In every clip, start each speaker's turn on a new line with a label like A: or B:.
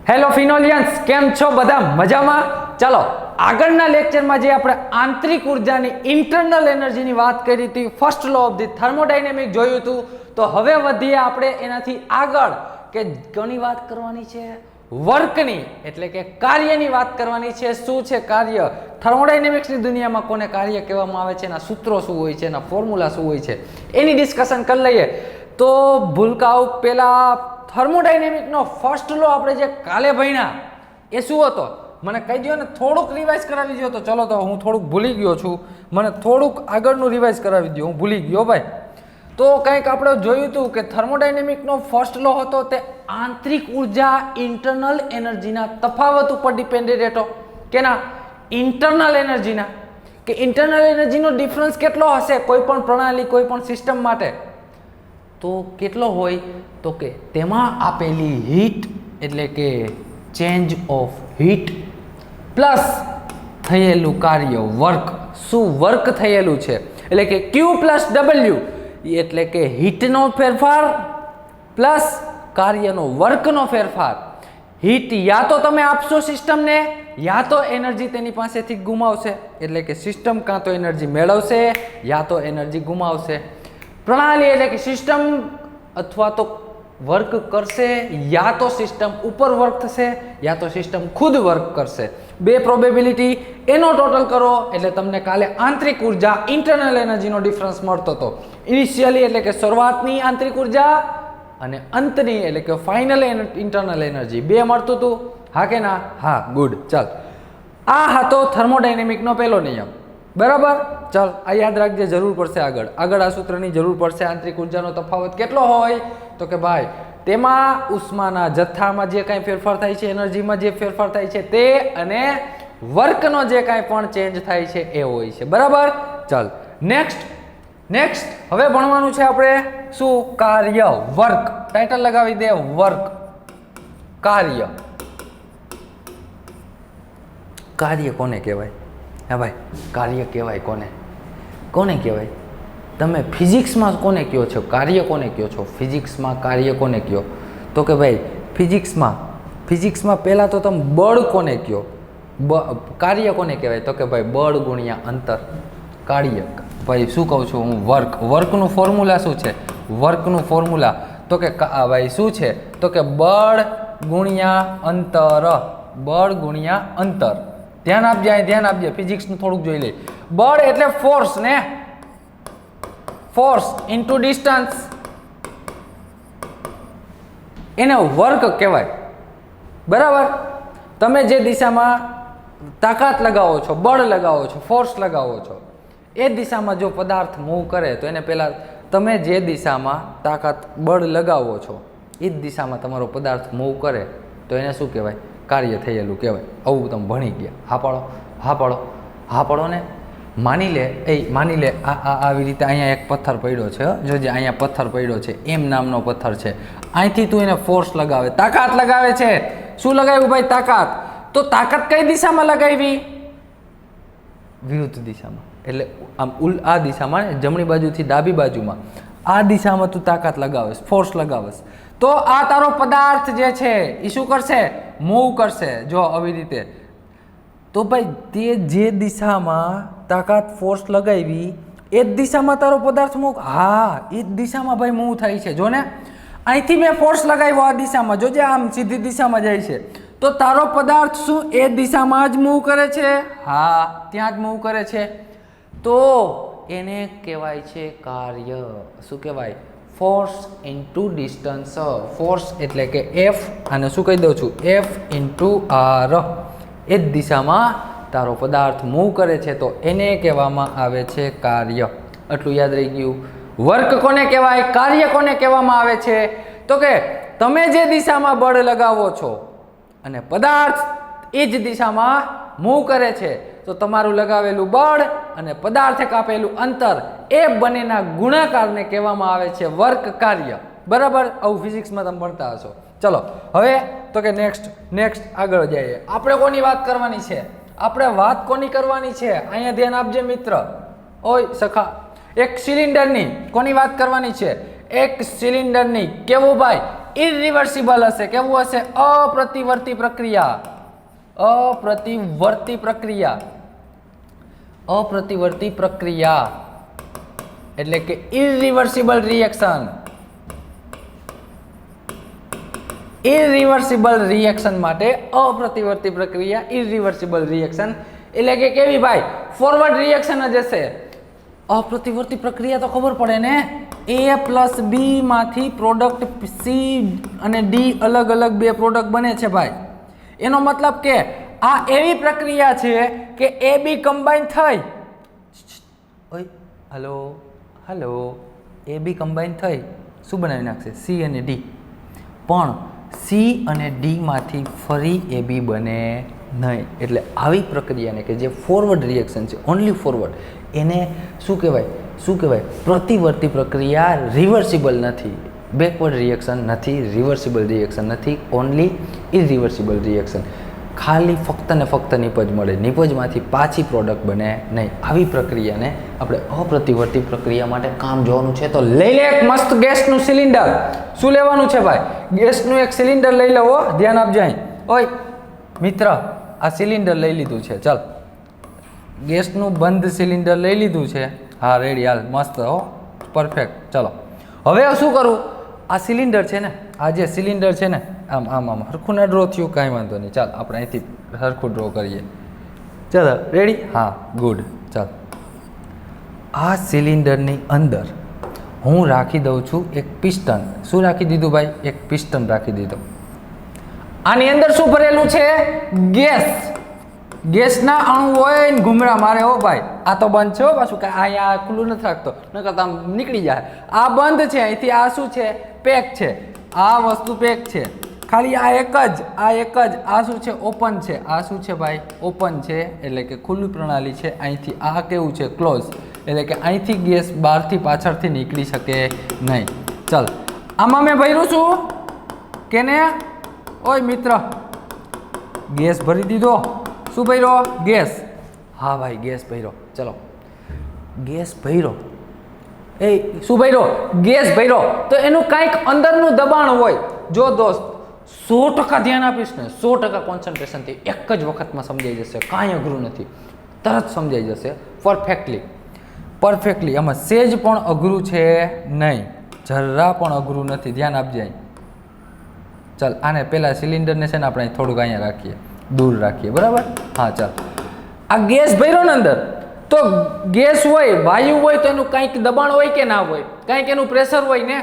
A: Hello ફિનોલિયન્સ, કેમ છો બધા મજામાં? ચાલો આગળના લેક્ચરમાં જે આપણે આંતરિક ઉર્જાની ઇન્ટરનલ એનર્જીની વાત કરી હતી, first law of the thermodynamic જોયું હતું. તો હવે વધીએ આપણે એનાથી આગળ કે કોની વાત કરવાની છે? વર્કની, એટલે કે કાર્યની વાત કરવાની છે. શું છે કાર્ય? થર્મોડાયનેમિક્સની દુનિયામાં કોને કાર્ય કહેવામાં આવે છે, એના સૂત્રો શું હોય છે, એના ફોર્મ્યુલા શું હોય છે, એની ડિસ્કશન કરી લઈએ. તો ભૂલકાઓ પહેલા થર્મોડાયનેમિકનો ફર્સ્ટ લો આપણે જે કાલે ભણ્યા એ શું હતો મને કહી દો ને, થોડુંક રિવાઇઝ કરાવી દો. તો ચલો, તો હું થોડુંક ભૂલી ગયો છું, મને થોડુંક આગળનું રિવાઇઝ કરાવી દો, હું ભૂલી ગયો ભાઈ. તો કંઈક આપણે જોયું હતું કે થર્મોડાયનેમિકનો ફર્સ્ટ લો હતો તે આંતરિક ઉર્જા ઇન્ટરનલ એનર્જીના તફાવત ઉપર ડિપેન્ડેડ હતો. કેના? ઇન્ટરનલ એનર્જીના. કે ઇન્ટરનલ એનર્જીનો ડિફરન્સ કેટલો હશે કોઈ પણ પ્રણાલી, કોઈ પણ સિસ્ટમ માટે? તો કેટલો હોય? તો કે તેમાં આપેલી હીટ, એટલે કે ચેન્જ ઓફ હીટ પ્લસ થયેલું કાર્ય, વર્ક. શું વર્ક થયેલું છે? એટલે કે Q પ્લસ W, એટલે કે હીટનો ફેરફાર પ્લસ કાર્યનો, વર્કનો ફેરફાર. હીટ યા તો તમે આપશો સિસ્ટમને, યા તો એનર્જી તેની પાસેથી ગુમાવશે. એટલે કે સિસ્ટમ કાં તો એનર્જી મેળવશે યા તો એનર્જી ગુમાવશે. પ્રણાલી એટલે કે સિસ્ટમ અથવા તો વર્ક કરશે, યા તો સિસ્ટમ ઉપર વર્ક થશે, યા તો સિસ્ટમ ખુદ વર્ક કરશે. બે પ્રોબેબિલિટી, એનો ટોટલ કરો એટલે તમને કાલે આંતરિક ઉર્જા ઇન્ટરનલ એનર્જીનો ડિફરન્સ મળતો હતો. ઇનિશિયલી એટલે કે શરૂઆતની આંતરિક ઉર્જા અને અંતની એટલે કે ફાઇનલ ઇન્ટરનલ એનર્જી, બે મળતું હતું. હા કે ના? હા, ગુડ. ચાલ, આ હતો થર્મોડાયનેમિકનો પહેલો નિયમ. બરાબર? ચાલ, આ યાદ રાખજે, જરૂર પડશે આગળ આ સૂત્રની જરૂર પડશે. આંતરિક ઉર્જાનો તફાવત કેટલો હોય? તો કે ભાઈ તેમાં ઉષ્માના જથ્થામાં જે કાંઈ ફેરફાર થાય છે, એનર્જીમાં જે ફેરફાર થાય છે તે, અને વર્કનો જે કાંઈ પણ ચેન્જ થાય છે એ હોય છે. બરાબર? ચાલ, નેક્સ્ટ હવે ભણવાનું છે આપણે શું? કાર્ય, વર્ક. ટાઇટલ લગાવી દે, વર્ક. કાર્ય કોને કહેવાય? હા ભાઈ, કાર્ય કહેવાય કોને કહેવાય? તમે ફિઝિક્સમાં કોને કહો છો? કાર્ય કોને કહો છો? ફિઝિક્સમાં કાર્ય કોને કહો? તો કે ભાઈ ફિઝિક્સમાં પહેલાં તો તમે બળ કોને કહો? કાર્ય કોને કહેવાય? તો કે ભાઈ બળ ગુણ્યા અંતર. કાર્ય ભાઈ શું કહું છું હું? વર્કનું ફોર્મ્યુલા શું છે? વર્કનું ફોર્મ્યુલા તો કે ભાઈ શું છે? તો કે બળ ગુણ્યા અંતર. બળ ગુણ્યા અંતર. ધ્યાન આપજે, ફિઝિક્સનું થોડુંક જોઈ લે. બળ એટલે ફોર્સ ને, ફોર્સ ઇન્ટુ ડિસ્ટન્સ, એને વર્ક કહેવાય. બરાબર? તમે જે દિશામાં તાકાત લગાવો છો, બળ લગાવો છો, ફોર્સ લગાવો છો, એ દિશામાં જો પદાર્થ મૂવ કરે તો એને પહેલાં તમે જે દિશામાં તાકાત, બળ લગાવો છો એ જ દિશામાં તમારો પદાર્થ મૂવ કરે તો એને શું કહેવાય? કાર્ય થયેલું કહેવાય. આવું તમે ભણી ગયા. હા પાડો ને. માની લે આવી રીતે અહીંયા એક પથ્થર પડ્યો છે. જોજે, અહીંયા પથ્થર પડ્યો છે, એમ નામનો પથ્થર છે. અહીંથી તું એને ફોર્સ લગાવે, તાકાત લગાવે છે. શું લગાવ્યું ભાઈ? તાકાત. તો તાકાત કઈ દિશામાં લગાવી? વિરુદ્ધ દિશામાં. એટલે આમ આ દિશામાં, જમણી બાજુથી ડાબી બાજુમાં, આ દિશામાં તું તાકાત લગાવેશ, ફોર્સ લગાવેશ. તો આ તારો પદાર્થ જે છે એ શું કરશે? મૂવ કરશે. જો આવી રીતે. તો ભાઈ તે જે દિશામાં તાકાત, ફોર્સ લગાવી એ જ દિશામાં તારો પદાર્થ મૂવ. હા, એ જ દિશામાં ભાઈ મૂવ થાય છે. જો ને, અહીંથી મેં ફોર્સ લગાવ્યો આ દિશામાં, જોજે આમ સીધી દિશામાં જાય છે. તો તારો પદાર્થ શું એ દિશામાં જ મૂવ કરે છે? હા, ત્યાં જ મૂવ કરે છે. તો એને કહેવાય છે કાર્ય. શું કહેવાય? Force into distance. ફોર્સ એટલે કે F, અને શું કહી દઉં છું? F into R. એ જ દિશામાં તારો પદાર્થ મૂવ કરે છે તો એને કહેવામાં આવે છે કાર્ય. આટલું યાદ રહી ગયું. વર્ક કોને કહેવાય? કાર્ય કોને કહેવામાં આવે છે? તો કે તમે જે દિશામાં બળ લગાવો છો અને પદાર્થ એ જ દિશામાં મૂવ કરે છે તો તમારું લગાવેલું બળ અને પદાર્થે કાપેલું અંતર, એ બંનેના ગુણાકારને કહેવામાં આવે છે વર્ક, કાર્ય. બરાબર? આવું ફિઝિક્સમાં તમે ભણતા હશો. ચલો હવે તો કે નેક્સ્ટ આગળ જઈએ. આપણે કોની વાત કરવાની છે? આપણે વાત કોની કરવાની છે? અહીંયા ધ્યાન આપજે મિત્ર. ઓય સખા, એક સિલિન્ડરની કોની વાત કરવાની છે? એક સિલિન્ડરની. કેવું ભાઈ? ઇરિવર્સિબલ હશે. કેવું હશે? અપ્રતિવર્તી પ્રક્રિયા. અપ્રતિવર્તી પ્રક્રિયા. અપ્રતિવર્તી પ્રક્રિયા એટલે કે ઇરિવર્સિબલ રિએક્શન. ઇરિવર્સિબલ રિએક્શન માટે અપ્રતિવર્તી પ્રક્રિયા, ઇરિવર્સિબલ રિએક્શન એટલે કે કેવી ભાઈ? ફોરવર્ડ રિએક્શન જ હશે. અપ્રતિવર્તી પ્રક્રિયા તો ખબર પડે ને, A પ્લસ બી માંથી પ્રોડક્ટ સી અને ડી અલગ અલગ બે પ્રોડક્ટ બને છે ભાઈ. એનો મતલબ કે આ એવી પ્રક્રિયા છે કે એ બી કમ્બાઈન થઈ, ઓય હલો હલો, એ બી કમ્બાઈન થઈ શું બનાવી નાખશે? સી અને ડી. પણ સી અને ડી માંથી ફરી એ બી બને નહીં. એટલે આવી પ્રક્રિયાને કે જે ફોરવર્ડ રિએક્શન છે, ઓનલી ફોરવર્ડ, એને શું કહેવાય? શું કહેવાય? પ્રતિવર્તી પ્રક્રિયા. રિવર્સિબલ નથી, બેકવર્ડ રિએક્શન નથી, રિવર્સિબલ રિએક્શન નથી, ઓનલી ઇરિવર્સિબલ રિએક્શન. ખાલી ફક્ત ને ફક્ત નિપજ મળે, નિપજમાંથી પાછી પ્રોડક્ટ બને નહીં. આવી પ્રક્રિયાને આપણે અપ્રતિવર્તી પ્રક્રિયા માટે કામ જોવાનું છે. તો લઈ લે એક મસ્ત ગેસનું સિલિન્ડર. શું લેવાનું છે ભાઈ? ગેસનું એક સિલિન્ડર લઈ લેવો. ધ્યાન આપજો અહીં. ઓય મિત્ર, આ સિલિન્ડર લઈ લીધું છે. ચાલ, ગેસનું બંધ સિલિન્ડર લઈ લીધું છે. હા રેડી, હાલ મસ્ત હો, પરફેક્ટ. ચલો હવે શું કરું? આ સિલિન્ડર છે ને, આ જે સિલિન્ડર છે ને, આમ આમ આમ હરખું ના ડ્રો થયું, કાંઈ વાંધો નહીં. ચાલ આપણે અહીંથી હરખું ડ્રો કરીએ. ચાલો રેડી? હા ગુડ. ચાલ, આ સિલિન્ડરની અંદર હું રાખી દઉં છું એક પિસ્ટન. શું રાખી દીધું ભાઈ? એક પિસ્ટન રાખી દીધું. આની અંદર શું ભરેલું છે? ગેસ. ગેસના અણુ હોય ને ઘૂમરા મારે હો ભાઈ. આ તો બંધ છે હો પાછું, કે અહીંયા ખુલ્લું નથી રાખતો, નકર આમ નીકળી જાય. આ બંધ છે. અહીંથી આ શું છે? પેક છે. આ વસ્તુ પેક છે. ખાલી આ એક જ, આ શું છે? ઓપન છે. આ શું છે ભાઈ? ઓપન છે એટલે કે ખુલ્લી પ્રણાલી છે. અહીંથી આ કેવું છે? ક્લોઝ. એટલે કે અહીંથી ગેસ બહારથી પાછળથી નીકળી શકે નહીં. ચાલ, આમાં મેં ભર્યું છું કે ને? ઓય મિત્ર, ગેસ ભરી દીધો. શું ભર્યો? ગેસ. હા ભાઈ ગેસ ભર્યો. ચલો ગેસ ભર્યો. એ શું ભર્યો? ગેસ ભર્યો. તો એનું કાંઈક અંદરનું દબાણ હોય. જો દોસ્ત 100% ધ્યાન આપીશ ને, 100% કોન્સન્ટ્રેશનથી એક જ વખતમાં સમજાઈ જશે. કાંઈ અઘરું નથી, તરત સમજાઈ જશે પરફેક્ટલી. આમાં સેજ પણ અઘરું છે નહીં, જરા પણ અઘરું નથી. ધ્યાન આપજે. ચાલ, આને પહેલાં સિલિન્ડરને છે ને આપણે થોડુંક અહીંયા રાખીએ, દૂર રાખીએ, બરાબર? હા ચાલ, આ ગેસ ભર્યો ને અંદર, તો ગેસ હોય, વાયુ હોય, તો એનું કંઈક દબાણ હોય કે ના હોય? કંઈક એનું પ્રેશર હોય ને.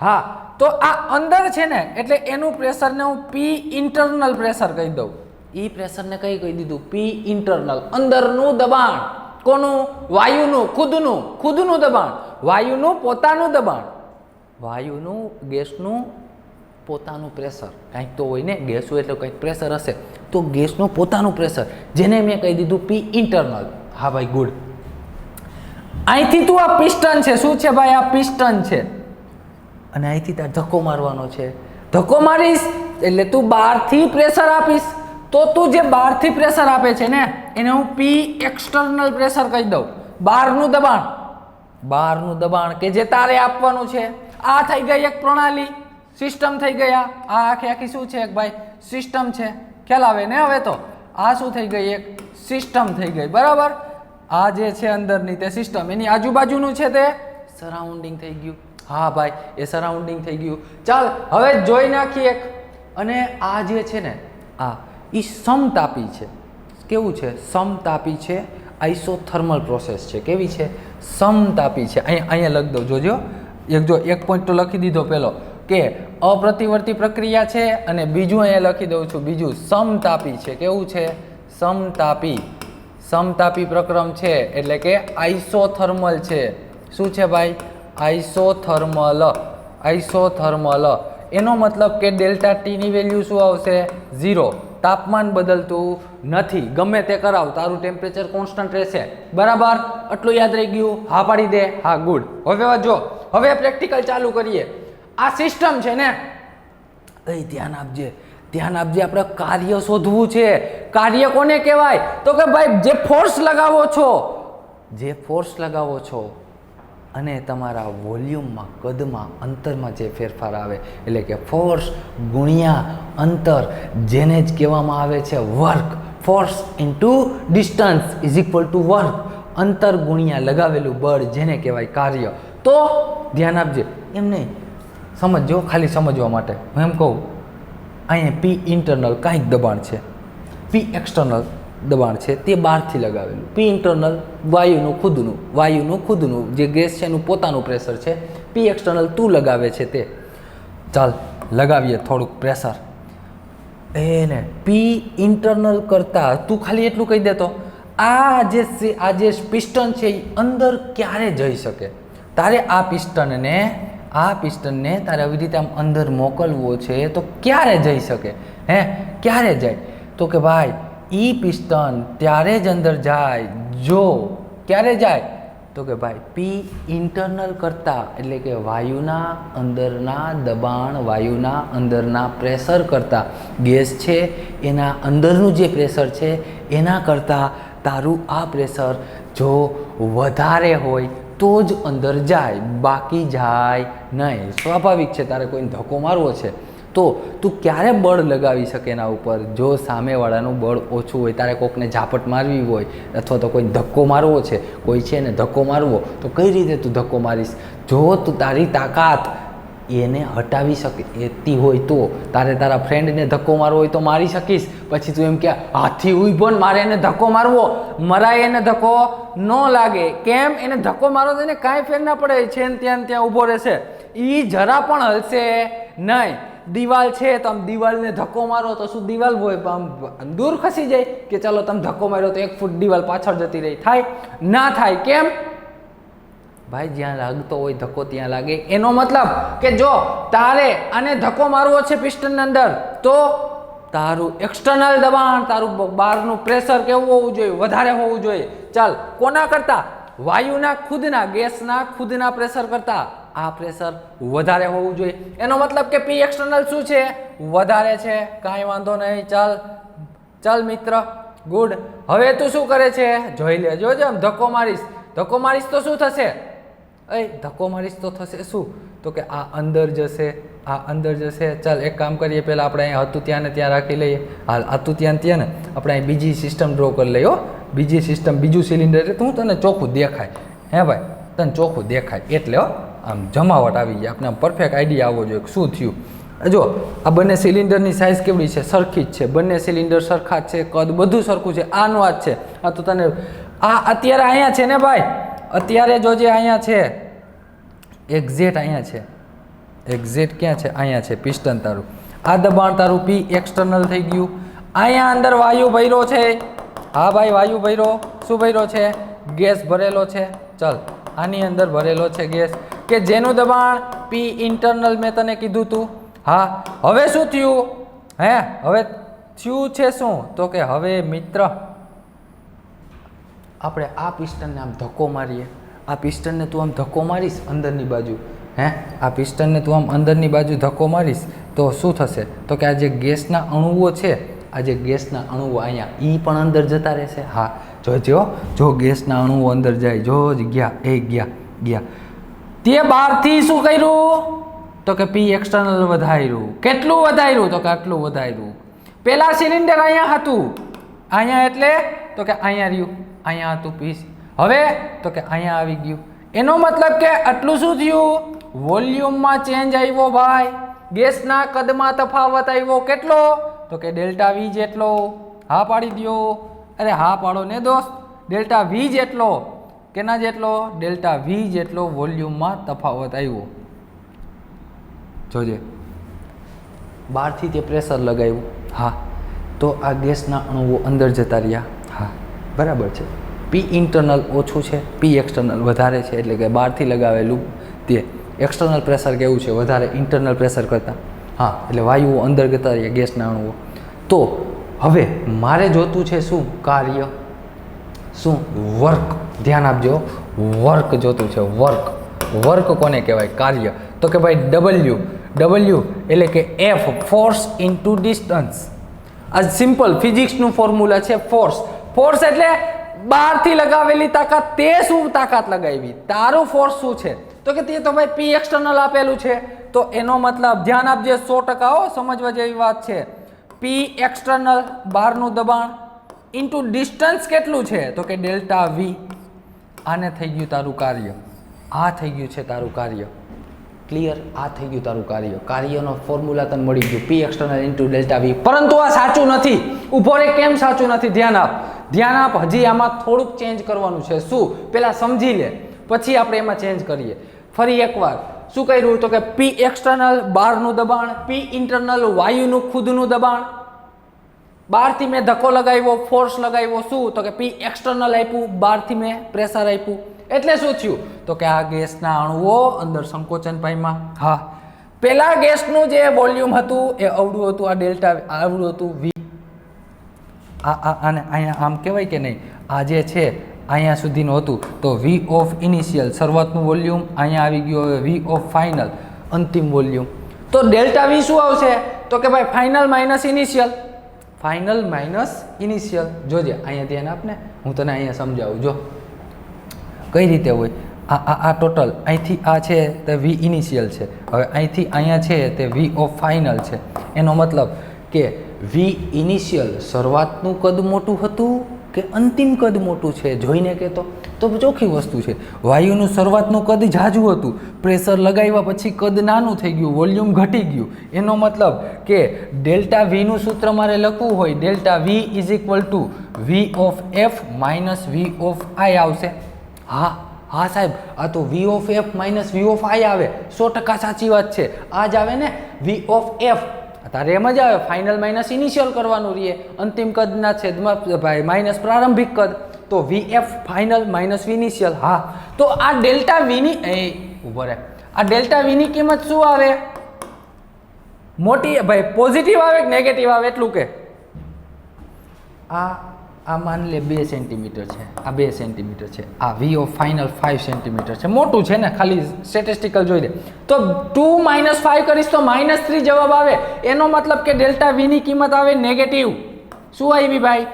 A: હા, તો આ અંદર છે ને, એટલે એનું પ્રેશરને હું પી ઇન્ટરનલ પ્રેશર કહી દઉં. એ પ્રેશરને કહી દીધું પી ઇન્ટરનલ. અંદરનું દબાણ. કોનું? વાયુનું. ખુદનું દબાણ. વાયુનું પોતાનું દબાણ. વાયુનું, ગેસનું પોતાનું પ્રેશર. કંઈક તો હોય ને, ગેસ હોય એટલે કંઈક પ્રેશર હશે. તો ગેસનું પોતાનું પ્રેશર, જેને મેં કહી દીધું પી ઇન્ટરનલ. હા ભાઈ ગુડ. અહીંથી તું આ પિસ્ટન છે. શું છે ભાઈ? આ પિસ્ટન છે. અને અહીંથી તાર ધક્કો મારવાનો છે. ધક્કો મારીશ એટલે તું બહારથી પ્રેશર આપીશ. તો તું જે બહારથી પ્રેશર આપે છે ને, એને હું પી એક્સટર્નલ પ્રેશર કહી દઉં. બહારનું દબાણ કે જે તારે આપવાનું છે. આ થઈ ગઈ એક પ્રણાલી, સિસ્ટમ થઈ ગયા. આ આખી શું છે? એક ભાઈ સિસ્ટમ છે. ખ્યાલ આવે ને હવે? તો આ શું થઈ ગઈ? એક સિસ્ટમ થઈ ગઈ, બરાબર? આ જે છે અંદરની તે સિસ્ટમ, એની આજુબાજુનું છે તે સરાઉન્ડિંગ થઈ ગયું. હા ભાઈ, એ સરાઉન્ડિંગ થઈ ગયું. ચાલ હવે જોઈ નાખીએ. અને આ જે છે ને, આ એ સમતાપી છે. કેવું છે? સમતાપી છે. આઇસોથર્મલ પ્રોસેસ છે. કેવી છે? સમતાપી છે. અહીંયા લખી દઉં, જોજો. એક પોઈન્ટ તો લખી દીધો પેલો, કે અપ્રતિવર્તી પ્રક્રિયા છે, અને બીજું અહીંયા લખી દઉં છું, બીજું સમતાપી છે. કેવું છે? સમતાપી પ્રક્રમ છે, એટલે કે આઇસોથર્મલ છે. શું છે ભાઈ? આઇસોથર્મલ. એનો મતલબ કે ડેલ્ટા ટીની વેલ્યુ શું આવશે? 0. તાપમાન બદલતું નથી, ગમે તે કરાવ, તારું ટેમ્પરેચર કોન્સ્ટન્ટ રહેશે, બરાબર? આટલું યાદ રહી ગયું? હા પાડી દે. હા ગુડ. હવે જો, હવે પ્રેક્ટિકલ ચાલુ કરીએ. આ સિસ્ટમ છે ને, ધ્યાન આપજે. આપણે કાર્ય શોધવું છે. કાર્ય કોને કહેવાય? તો કે ભાઈ જે ફોર્સ લગાવો છો, અને તમારા વોલ્યુમમાં કદમાં અંતરમાં જે ફેરફાર આવે એટલે કે ફોર્સ ગુણ્યા અંતર, જેને જ કહેવામાં આવે છે work. Force into distance is equal to work. અંતર ગુણ્યા લગાવેલું બળ, જેને કહેવાય કાર્ય. તો ધ્યાન આપજે, એમ નહીં સમજો, ખાલી સમજવા માટે હું એમ કહું, અહીંયા પી ઇન્ટરનલ કાંઈક દબાણ છે, પી એક્સટર્નલ દબાણ છે તે બહારથી લગાવેલું. પી ઇન્ટરનલ વાયુનું ખુદનું જે ગેસ છે એનું પોતાનું પ્રેશર છે. પી એક્સટર્નલ તું લગાવે છે તે. ચાલ લગાવીએ થોડુંક પ્રેશર એને. પી ઇન્ટરનલ કરતાં તું ખાલી એટલું કહી દેતો, આ જે પિસ્ટન છે એ અંદર ક્યારે જઈ શકે. તારે આ પિસ્ટનને તારે આવી રીતે આમ અંદર મોકલવો છે તો ક્યારે જઈ શકે? ક્યારે જાય? તો કે ભાઈ ઈ પિસ્ટન ત્યારે જ અંદર જાય જો ક્યારે જાય તો કે ભાઈ પી ઇન્ટરનલ કરતાં, એટલે કે વાયુના અંદરના દબાણ, વાયુના અંદરના પ્રેશર કરતાં, ગેસ છે એના અંદરનું જે પ્રેશર છે એના કરતાં તારું આ પ્રેશર જો વધારે હોય તો જ અંદર જાય, બાકી જાય નહીં. સ્વાભાવિક છે, તારે કોઈને ધક્કો મારવો છે તો તું ક્યારે બળ લગાવી શકે એના ઉપર? જો સામેવાળાનું બળ ઓછું હોય, તારે કોઈકને ઝાપટ મારવી હોય અથવા તો કોઈ ધક્કો મારવો છે, કોઈ છે ને ધક્કો મારવો, તો કઈ રીતે તું ધક્કો મારીશ? જો તું તારી તાકાત એને હટાવી શકતી હોય તો. તારે તારા ફ્રેન્ડને ધક્કો મારવો હોય તો મારી શકીશ. પછી તું એમ કે હાથી ઉભો ને મારે એને ધક્કો મારવો, મરાય એને ધક્કો ન લાગે. કેમ? એને ધક્કો મારો તો એને કાંઈ ફેર ના પડે, છે ને ત્યાં ઊભો રહેશે, એ જરા પણ હલશે નહીં. દિવાલ છે તો આમ દિવાલને ધક્કો મારો તો શું દિવાલ હોય આમ દૂર ખસી જાય કે ચાલો તમે ધક્કો માર્યો તો 1 ફૂટ દિવાલ પાછળ જતી રહી? થાય ના થાય. કેમ? ભાઈ જ્યાં લાગતો હોય ધક્કો ત્યાં લાગે. એનો મતલબ કે જો તારે આને ધક્કો મારવો છે પિસ્ટનની અંદર તો તારું એક્સટર્નલ દબાણ, તારું બહારનું પ્રેશર કેવું હોવું જોઈએ? વધારે હોવું જોઈએ. ચાલ કોના કરતાં? વાયુના ખુદના, ગેસના ખુદના પ્રેશર કરતાં આ પ્રેશર વધારે હોવું જોઈએ. એનો મતલબ કે પી એક્સટર્નલ શું છે? વધારે છે. કાંઈ વાંધો નહીં. ચાલ મિત્ર, ગુડ. હવે તું શું કરે છે જોઈ લે. જોજે આમ ધક્કો મારીશ તો શું થશે? ધક્કો મારીશ તો થશે શું? તો કે આ અંદર જશે. ચાલ એક કામ કરીએ, પહેલાં આપણે અહીંયા હતું ત્યાં ને ત્યાં રાખી લઈએ. હાલ હતું ત્યાં ને આપણે અહીં બીજી સિસ્ટમ ડ્રો કરી લઈએ. બીજી સિસ્ટમ, બીજું સિલિન્ડર એટલે તું તને ચોખ્ખું દેખાય. ભાઈ તને ચોખ્ખું દેખાય એટલે આમ જમાવટ આવી જાય, આપણે આમ પરફેક્ટ આઈડિયા આવવો જોઈએ શું થયું. જો આ બંને સિલિન્ડરની સાઇઝ કેવડી છે? સરખી જ છે. બંને સિલિન્ડર સરખા જ છે, કદ બધું સરખું છે. આનું આ જ છે. આ તો તને આ અત્યારે અહીંયા છે ને ભાઈ, અત્યારે જોજે અહીંયા છે, એક્ઝેક્ટ અહીંયા છે. એક્ઝેક્ટ ક્યાં છે? અહીંયા છે પિસ્ટન તારું. આ દબાણ તારું પી એક્સટર્નલ થઈ ગયું. અહીંયા અંદર વાયુ ભર્યો છે. હા ભાઈ વાયુ ભર્યો. શું ભર્યો છે? ગેસ ભરેલો છે. ચાલ આની અંદર ભરેલો છે ગેસ, કે જેનું દબાણ પી ઇન્ટરનલ મેં તને કીધું તું. હા હવે શું થયું? હવે થયું છે શું? તો કે હવે મિત્ર આપણે આ પિસ્ટનને આમ ધક્કો મારીએ. આ પિસ્ટનને તું આમ ધક્કો મારીશ અંદરની બાજુ, આ પિસ્ટનને તું આમ અંદરની બાજુ ધક્કો મારીશ તો શું થશે? તો કે આ જે ગેસના અણુઓ છે, આ જે ગેસના અણુઓ અહીંયા એ પણ અંદર જતા રહેશે. હા જો ગેસના અણુઓ અંદર જાય, ગયા. તે બહારથી શું કર્યું? તો કે પી એક્સટર્નલ વધાર્યું. કેટલું વધાર્યું? તો કે આટલું વધાર્યું. પેલા સિલિન્ડર અહીંયા હતું, અહીંયા એટલે તો કે અહીંયા રહ્યું, અહીંયા હતું પી. હવે તો કે અહીંયા આવી ગયું. એનો મતલબ કે આટલું શું થયું? વોલ્યુમમાં ચેન્જ આવ્યો ભાઈ. ગેસના કદમાં તફાવત આવ્યો. કેટલો? તો કે ડેલ્ટા વી જેટલો. હા પાડી દો. અરે હા પાડો ને દોસ્ત. ડેલ્ટા વી જેટલો. કેના જેટલો? ડેલ્ટા વી જેટલો વોલ્યુમમાં તફાવત આવ્યો. જોજે બહારથી તે પ્રેશર લગાવ્યું. હા તો આ ગેસના અણુઓ અંદર જતા રહ્યા. હા બરાબર છે. પી ઇન્ટરનલ ઓછું છે, પી એક્સટર્નલ વધારે છે, એટલે કે બહારથી લગાવેલું તે એક્સટર્નલ પ્રેશર કેવું છે? વધારે ઇન્ટરનલ પ્રેશર કરતાં. હા એટલે વાયુઓ અંદર જતા રહ્યા ગેસના અણુઓ. તો હવે મારે જોતું છે શું? કાર્ય. શું? વર્ક. ધ્યાન આપજો, વર્ક જોતું છે. વર્ક કોને કહેવાય? કાર્ય. તો કે ભાઈ ડબલ્યુ એટલે કે એફ, ફોર્સ ઇન્ટુ ડિસ્ટન્સ. આ સિમ્પલ ફિઝિક્સનું ફોર્મ્યુલા છે. ફોર્સ એટલે બહારથી લગાવેલી તાકાત, તે શું તાકાત લગાવી, તારું ફોર્સ શું છે, તો કે તે તો ભાઈ પી એક્સટર્નલ આપેલું છે. તો એનો મતલબ ધ્યાન આપજે, 100% સમજવા જેવી વાત છે. પી એક્સટર્નલ બહારનું દબાણ ઇન્ટુ ડિસ્ટન્સ કેટલું છે, તો કે ડેલ્ટા વી. આને થઈ ગયું તારું કાર્ય, આ થઈ ગયું છે તારું કાર્ય. ક્લિયર? આ થઈ ગયું તારું કાર્ય. કાર્યનો ફોર્મ્યુલા તને મળી ગયું, P external into delta V. પરંતુ આ સાચું નથી. ઊભો રે, કેમ સાચું નથી? ધ્યાન આપ, ધ્યાન આપ. હજી આમાં થોડુંક ચેન્જ કરવાનું છે. શું? પેલા સમજી લે, પછી આપણે એમાં ચેન્જ કરીએ. ફરી એકવાર શું કર્યું, તો કે પી એક્સટર્નલ બહારનું દબાણ, પી ઇન્ટરનલ વાયુનું ખુદનું દબાણ. બહારથી મેં ધક્કો લગાવ્યો, ફોર્સ લગાવ્યો. શું? તો કે પી એક્સટર્નલ આપ્યું, બહારથી મેં પ્રેશર આપ્યું. એટલે શું થયું, તો કે આ ગેસના અણુઓ અંદર સંકોચન પામ્યા. હા, પેલા ગેસનું જે વોલ્યુમ હતું એ અવડું હતું, આ ડેલ્ટા આવડું હતું વી. આને અહીંયા આમ કહેવાય કે નહીં, આ જે છે અહીંયા સુધીનું હતું, તો વી ઓફ ઇનિશિયલ શરૂઆતનું વોલ્યુમ, અહીંયા આવી ગયું હવે વી ઓફ ફાઇનલ અંતિમ વોલ્યુમ. તો ડેલ્ટા વી શું આવશે, તો કે ભાઈ final minus initial. Final minus initial. જોજે અહીંયા ધ્યાન આપને, હું તને અહીંયા સમજાવું. જો કઈ રીતે હોય, આ ટોટલ અહીંથી આ છે તે વી ઇનિશિયલ છે, હવે અહીંથી અહીંયા છે તે વી ઓફ ફાઇનલ છે. એનો મતલબ કે વી ઇનિશિયલ શરૂઆતનું કદ મોટું હતું કે અંતિમ કદ મોટું છે, જોઈને કહેતો તો ચોખ્ખી વસ્તુ છે. વાયુનું શરૂઆતનું કદ ઝાઝું હતું, પ્રેશર લગાવ્યા પછી કદ નાનું થઈ ગયું, વોલ્યુમ ઘટી ગયું. એનો મતલબ કે ડેલ્ટા વીનું સૂત્ર મારે લખવું હોય, delta V is equal to V of F minus V of I આવશે. હા હા સાહેબ, આ તો V of F minus V of I આવે, 100% સાચી વાત છે. આ જ આવે ને વી ઓફ એફ, તારે એમ જ આવે. ફાઇનલ માઇનસ ઇનિશિયલ કરવાનું રહીએ, અંતિમ કદના છેદમાં ભાઈ માઇનસ પ્રારંભિક કદ, તો V F final minus V initial. હા, તો આ ડેલ્ટા વીની ઉભો રહે, આ ડેલ્ટા વીની કિંમત શું આવે, મોટી ભાઈ પોઝિટિવ આવે કે નેગેટિવ આવે એટલું કે. આ માન લે 2 સેન્ટીમીટર છે, આ 2 સેન્ટીમીટર છે, આ વી ઓફ ફાઇનલ 5 સેન્ટીમીટર છે, મોટું છે ને, ખાલી સ્ટેટિસ્ટિકલ જોઈ લે. તો 2 - 5 કરીશ તો -3 જવાબ આવે. એનો મતલબ કે ડેલ્ટા વીની કિંમત આવે નેગેટિવ. શું આવી ભાઈ?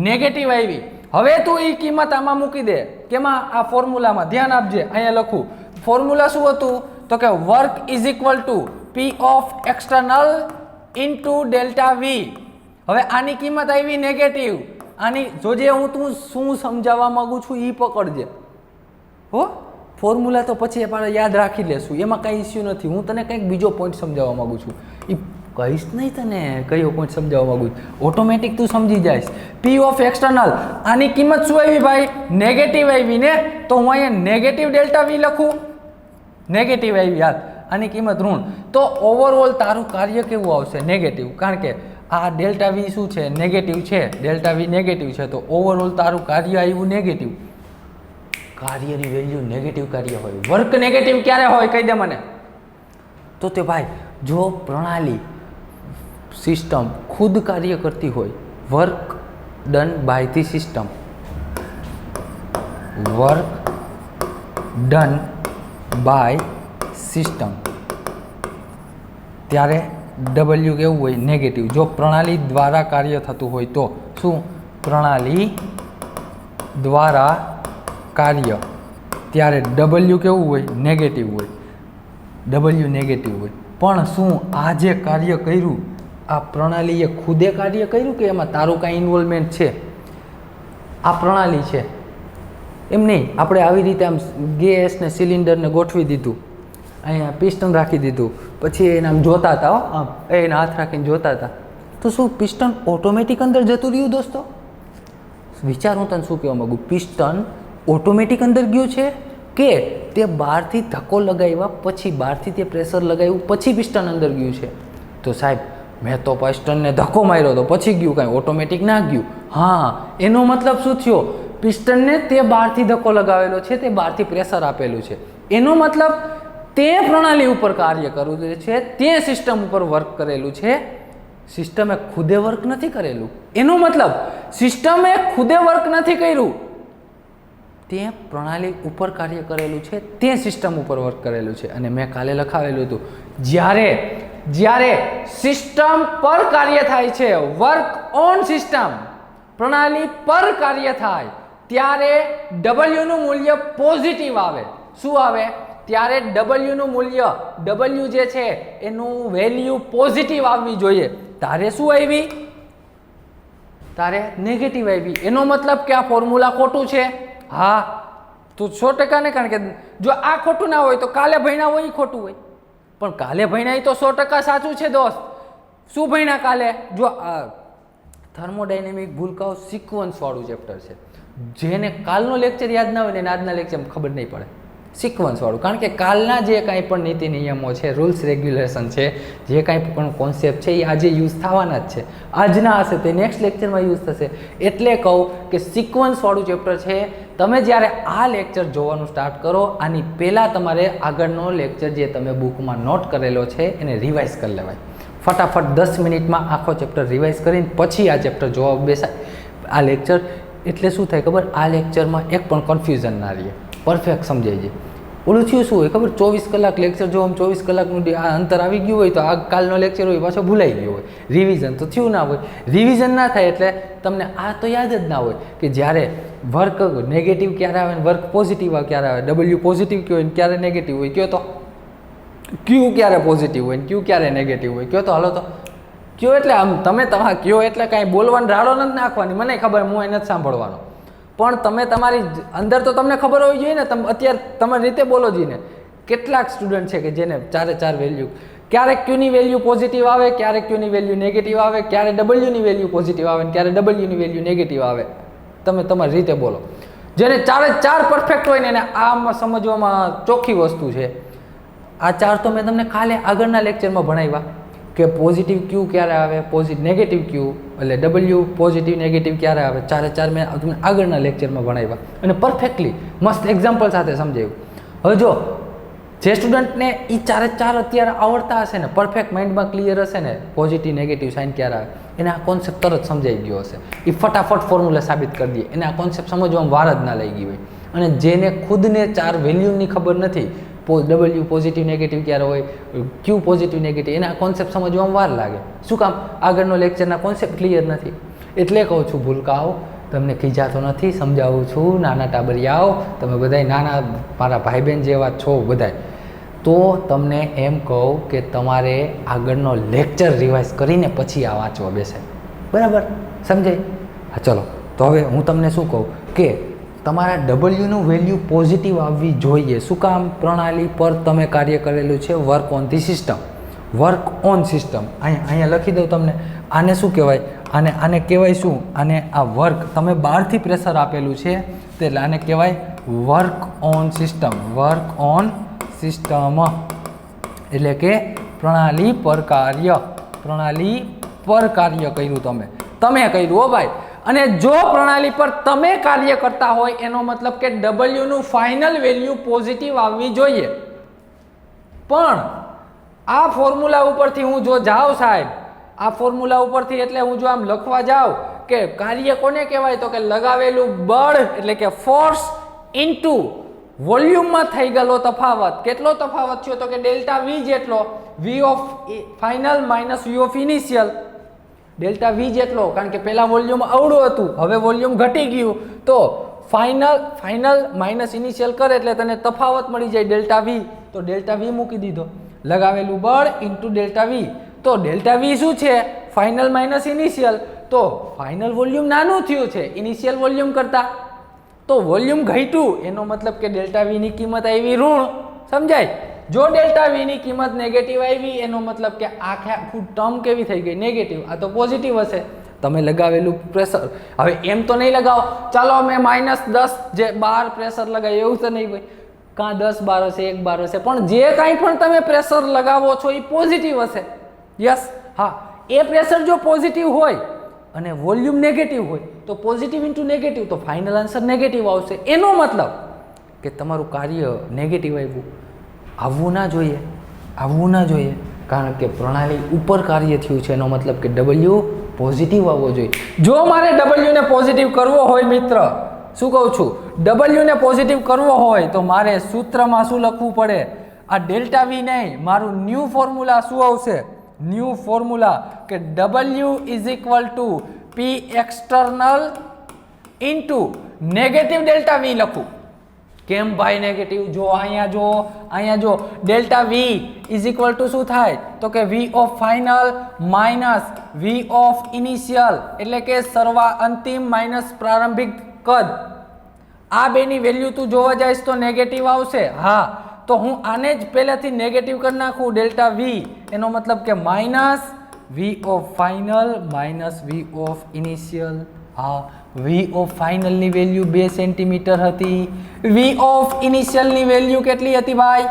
A: નેગેટિવ આવી. હવે તું એ કિંમત આમાં મૂકી દે, કેમાં? આ ફોર્મ્યુલામાં. ધ્યાન આપજે, અહીંયા લખું. ફોર્મ્યુલા શું હતું, તો કે work is equal to P of external into delta V. હવે આની કિંમત આવી નેગેટિવ. આની જોજે, હું તું શું સમજાવવા માંગુ છું એ પકડજે હો. ફોર્મ્યુલા તો પછી આપણે યાદ રાખી લેશું, એમાં કંઈ ઇસ્યુ નથી. હું તને કંઈક બીજો પોઈન્ટ સમજાવવા માંગુ છું, એ કહીશ નહીં તને કયો પોઈન્ટ સમજાવવા માંગુ છું, ઓટોમેટિક તું સમજી જઈશ. પી ઓફ એક્સટર્નલ, આની કિંમત શું આવી ભાઈ? નેગેટિવ આવી ને, તો હું અહીંયા નેગેટિવ ડેલ્ટા વી લખું. નેગેટિવ આવી યાદ, આની કિંમત ઋણ. તો ઓવરઓલ તારું કાર્ય કેવું આવશે? નેગેટિવ. કારણ કે આ ડેલ્ટા વી શું છે? નેગેટિવ છે. ડેલ્ટા વી નેગેટિવ છે, તો ઓવરઓલ તારું કાર્ય આવ્યું નેગેટિવ. કાર્યની વેલ્યુ નેગેટિવ કાર્ય હોય. વર્ક નેગેટિવ ક્યારે હોય કહી દે મને. તો તે ભાઈ જો પ્રણાલી સિસ્ટમ ખુદ કાર્ય કરતી હોય, work done by the system, work done by system, ત્યારે ડબલ્યુ કેવું હોય? નેગેટિવ. જો પ્રણાલી દ્વારા કાર્ય થતું હોય તો શું? પ્રણાલી દ્વારા કાર્ય, ત્યારે ડબલ્યુ કેવું હોય? નેગેટિવ હોય. ડબલ્યુ નેગેટિવ હોય. પણ શું આ જે કાર્ય કર્યું, આ પ્રણાલીએ ખુદે કાર્ય કર્યું કે એમાં તારું કાંઈ ઇન્વોલ્વમેન્ટ છે? આ પ્રણાલી છે એમ નહીં. આપણે આવી રીતે આમ ગેસને સિલિન્ડરને ગોઠવી દીધું, અહીંયા પિસ્ટન રાખી દીધું, પછી એને આમ જોતા હતા, આમ એને હાથ રાખીને જોતા હતા, તો શું પિસ્ટન ઓટોમેટિક અંદર જતું રહ્યું દોસ્તો? વિચાર, હું તને શું કહેવા માગું. પિસ્ટન ઓટોમેટિક અંદર ગયું છે કે તે બહારથી ધક્કો લગાવ્યા પછી, બહારથી તે પ્રેશર લગાવ્યું પછી પિસ્ટન અંદર ગયું છે? તો સાહેબ મેં તો પિસ્ટનને ધક્કો માર્યો તો પછી ગયું, કાંઈ ઓટોમેટિક ના ગયું. હા, એનો મતલબ શું થયો? પિસ્ટનને તે બહારથી ધક્કો લગાવેલો છે, તે બહારથી પ્રેશર આપેલું છે. એનો મતલબ તે પ્રણાલી ઉપર કાર્ય કરવું છે, તે સિસ્ટમ ઉપર વર્ક કરેલું છે. સિસ્ટમે ખુદે વર્ક નથી કરેલું. એનો મતલબ સિસ્ટમે ખુદે વર્ક નથી કર્યું, તે પ્રણાલી ઉપર કાર્ય કરેલું છે, તે સિસ્ટમ ઉપર વર્ક કરેલું છે. અને મેં કાલે લખાવેલું હતું, જ્યારે સિસ્ટમ પર કાર્ય થાય છે, વર્ક ઓન સિસ્ટમ, પ્રણાલી પર કાર્ય થાય, ત્યારે W નું મૂલ્ય પોઝિટિવ આવે. શું આવે? ત્યારે W નું મૂલ્ય W જે છે એનું વેલ્યુ પોઝિટિવ આવવી જોઈએ. તારે શું આવી? તારે નેગેટિવ આવી. એનો મતલબ કે આ ફોર્મ્યુલા ખોટું છે. હા, તો 100% ને, કારણ કે જો આ ખોટું ના હોય તો કાલે ભણ્યા હોય એ ખોટું હોય, પણ કાલે ભણ્યા તો 100% સાચું છે દોસ્ત. શું ભણ્યા કાલે? જો આ થર્મોડાયનેમિક ભૂલકાઓ સિક્વન્સ વાળું ચેપ્ટર છે. જેને કાલનો લેક્ચર યાદ ના હોય ને આજના લેક્ચરમાં ખબર નહીં પડે. સિક્વન્સ વાળું, કારણ કે કાલના જે કાંઈ પણ નીતિ નિયમો છે, રૂલ્સ રેગ્યુલેશન છે, જે કાંઈ પણ કોન્સેપ્ટ છે એ આજે યુઝ થવાના જ છે. આજના હશે તે નેક્સ્ટ લેક્ચરમાં યુઝ થશે. એટલે કહું કે સિક્વન્સ વાળું ચેપ્ટર છે. તમે જ્યારે આ લેક્ચર જોવાનું સ્ટાર્ટ કરો, આની પહેલાં તમારે આગળનો લેક્ચર જે તમે બુકમાં નોટ કરેલો છે એને રિવાઇઝ કરી લેવાય. ફટાફટ 10 મિનિટમાં આખો ચેપ્ટર રિવાઇઝ કરીને પછી આ ચેપ્ટર જોવા બેસાય. આ લેક્ચર એટલે શું થાય ખબર? આ લેક્ચરમાં એક પણ કન્ફ્યુઝન ના રહે, પરફેક્ટ સમજાઈ જાય. ઓલું થયું શું હોય ખબર? 24 કલાક લેક્ચર જો આમ 24 કલાકનું આ અંતર આવી ગયું હોય તો આ કાલનો લેક્ચર હોય પાછો ભૂલાઈ ગયો હોય. રિવિઝન તો થયું ના હોય. રિવિઝન ના થાય એટલે તમને આ તો યાદ જ ના હોય કે જ્યારે વર્ક નેગેટિવ ક્યારે આવે ને વર્ક પોઝિટિવ ક્યારે આવે, W પોઝિટિવ કયો હોય ને ક્યારે નેગેટિવ હોય કયો, તો Q ક્યારે પોઝિટિવ હોય ને Q ક્યારે નેગેટિવ હોય કયો, તો હાલો તો કયો. એટલે આમ તમે કયો એટલે કાંઈ બોલવાનો રાડો નથી નાખવાની. મને ખબર, હું એ નથી સાંભળવાનો, પણ તમે તમારી અંદર તો તમને ખબર હોવી જોઈએ ને. તમે અત્યારે તમારી રીતે બોલો જઈને. કેટલાક સ્ટુડન્ટ છે કે જેને 4 વેલ્યુ, ક્યારેક Qની વેલ્યુ પોઝિટિવ આવે, ક્યારેક Qની વેલ્યુ નેગેટિવ આવે, ક્યારે Wની વેલ્યુ પોઝિટિવ આવે ને ક્યારે Wની વેલ્યુ નેગેટિવ આવે. તમે તમારી રીતે બોલો. જેને 4 પરફેક્ટ હોય ને એને આમાં સમજવામાં ચોખ્ખી વસ્તુ છે. આ 4 તો મેં તમને કાલે આગળના લેક્ચરમાં ભણાવ્યા કે પોઝિટિવ Q ક્યારે આવે, નેગેટિવ Q એટલે W પોઝિટિવ નેગેટિવ ક્યારે આવે. 4 મેં તમને આગળના લેક્ચરમાં ભણાવ્યા અને પરફેક્ટલી મસ્ત એક્ઝામ્પલ સાથે સમજાવ્યું. હવે જો જે સ્ટુડન્ટને એ 4 અત્યારે આવડતા હશે ને, પરફેક્ટ માઇન્ડમાં ક્લિયર હશે ને, પોઝિટિવ નેગેટિવ સાઇન ક્યારે આવે એને આ કોન્સેપ્ટ તરત સમજાઈ ગયો હશે. એ ફટાફટ ફોર્મ્યુલા સાબિત કરી દે. એને આ કોન્સેપ્ટ સમજવામાં વાર જ ના લઈ ગઈ હોય. અને જેને ખુદને 4 વેલ્યુની ખબર નથી, W પોઝિટિવ નેગેટિવ ક્યારે હોય, Q પોઝિટિવ નેગેટિવ, એના કોન્સેપ્ટ સમજવામાં વાર લાગે. શું કામ? આગળનો લેક્ચરના કોન્સેપ્ટ ક્લિયર નથી. એટલે કહું છું ભૂલકાઓ, તમને ખીજાતો નથી, સમજાવું છું. નાના ટાબરિયાઓ, તમે બધાય નાના મારા ભાઈ બહેન જેવા છો બધાય, તો તમને એમ કહું કે તમારે આગળનો લેક્ચર રિવાઇઝ કરીને પછી આ વાંચવા બેસે. બરાબર? સમજાય? હા, ચલો. તો હવે હું તમને શું કહું કે તમારા Wનું વેલ્યુ પોઝિટિવ આવવી જોઈએ. શું કામ? પ્રણાલી પર તમે કાર્ય કરેલું છે. Work on the system. Work on system અહીંયા લખી દઉં તમને. આને શું કહેવાય? આને કહેવાય શું? આને આ વર્ક તમે બહારથી પ્રેશર આપેલું છે એટલે આને કહેવાય work on system. Work on system એટલે કે પ્રણાલી પર કાર્ય. પ્રણાલી પર કાર્ય કર્યું તમે કર્યું હો ભાઈ. અને જો પ્રણાલી પર તમે કાર્ય કરતા હોય એનો મતલબ કે Wનું ફાઇનલ વેલ્યુ પોઝિટિવ આવવી જોઈએ. પણ આ ફોર્મ્યુલા ઉપરથી હું જો જાઉં સાહેબ, આ ફોર્મ્યુલા ઉપરથી એટલે હું જો આમ લખવા જાઉં કે કાર્ય કોને કહેવાય, તો કે લગાવેલું બળ એટલે કે ફોર્સ ઇન્ટુ વોલ્યુમમાં થઈ ગયેલો તફાવત. કેટલો તફાવત થયો? તો કે ડેલ્ટા V જેટલો. V of final minus V of initial. Delta V જેટલો, કારણ કે પહેલાં વોલ્યુમ અવળું હતું, હવે વોલ્યુમ ઘટી ગયું, તો ફાઇનલ માઇનસ ઇનિશિયલ કરે એટલે તને તફાવત મળી જાય ડેલ્ટા V. તો ડેલ્ટા V મૂકી દીધો. લગાવેલું બળ ઇન્ટુ ડેલ્ટા V. તો ડેલ્ટા V શું છે? Final minus initial. તો ફાઇનલ વોલ્યુમ નાનું થયું છે ઇનિશિયલ વોલ્યુમ કરતાં, તો વોલ્યુમ ઘટ્યું એનો મતલબ કે ડેલ્ટા V ની કિંમત આવી ઋણ. સમજાય? જો ડેલ્ટા V ની કિંમત નેગેટિવ આવી એનો મતલબ કે આખું ટર્મ કેવી થઈ ગઈ? નેગેટિવ. આ તો પોઝિટિવ હશે. તમે લગાવેલું પ્રેશર, હવે એમ તો નહીં લગાવો, ચાલો અમે -10 જે 12 પ્રેશર લગાવ્યું એવું તો નહીં હોય. કાં 10 12 હશે, 1 12 હશે, પણ જે કાંઈ પણ તમે પ્રેશર લગાવો છો એ પોઝિટિવ હશે. યસ, હા. એ પ્રેશર જો પોઝિટિવ હોય અને વોલ્યુમ નેગેટિવ હોય તો પોઝિટિવ ઇન્ટુ નેગેટિવ, તો ફાઇનલ આન્સર નેગેટિવ આવશે. એનો મતલબ કે તમારું કાર્ય નેગેટિવ આવ્યું. આવવું ના જોઈએ, કારણ કે પ્રણાલી ઉપર કાર્ય થયું છે. એનો મતલબ કે W પોઝિટિવ આવવો જોઈએ. જો મારે W ને પોઝિટિવ કરવો હોય મિત્ર, શું કહું છું, W ને પોઝિટિવ કરવો હોય તો મારે સૂત્રમાં શું લખવું પડે? આ ડેલ્ટા V નહીં, મારું ન્યૂ ફોર્મ્યુલા શું આવશે? ન્યૂ ફોર્મ્યુલા કે W is equal to P external into negative delta V લખું. કેમ ભાઈ નેગેટિવ? જો અહીંયા જો delta V is equal to શું થાય? તો કે V of final minus V of initial, એટલે કે અંતિમ માઇનસ પ્રારંભિક કદ. આ બેની વેલ્યુ તું જોવા જઈશ તો નેગેટિવ આવશે. હા, તો હું આને જ પહેલાથી નેગેટિવ કરી નાખું ડેલ્ટા વી, એનો મતલબ કે minus V of final minus V of initial. હા, વી ઓફ ફાઇનલની વેલ્યુ 2 સેન્ટીમીટર હતી. વી ઓફ ઇનિશિયલની વેલ્યુ કેટલી હતી ભાઈ?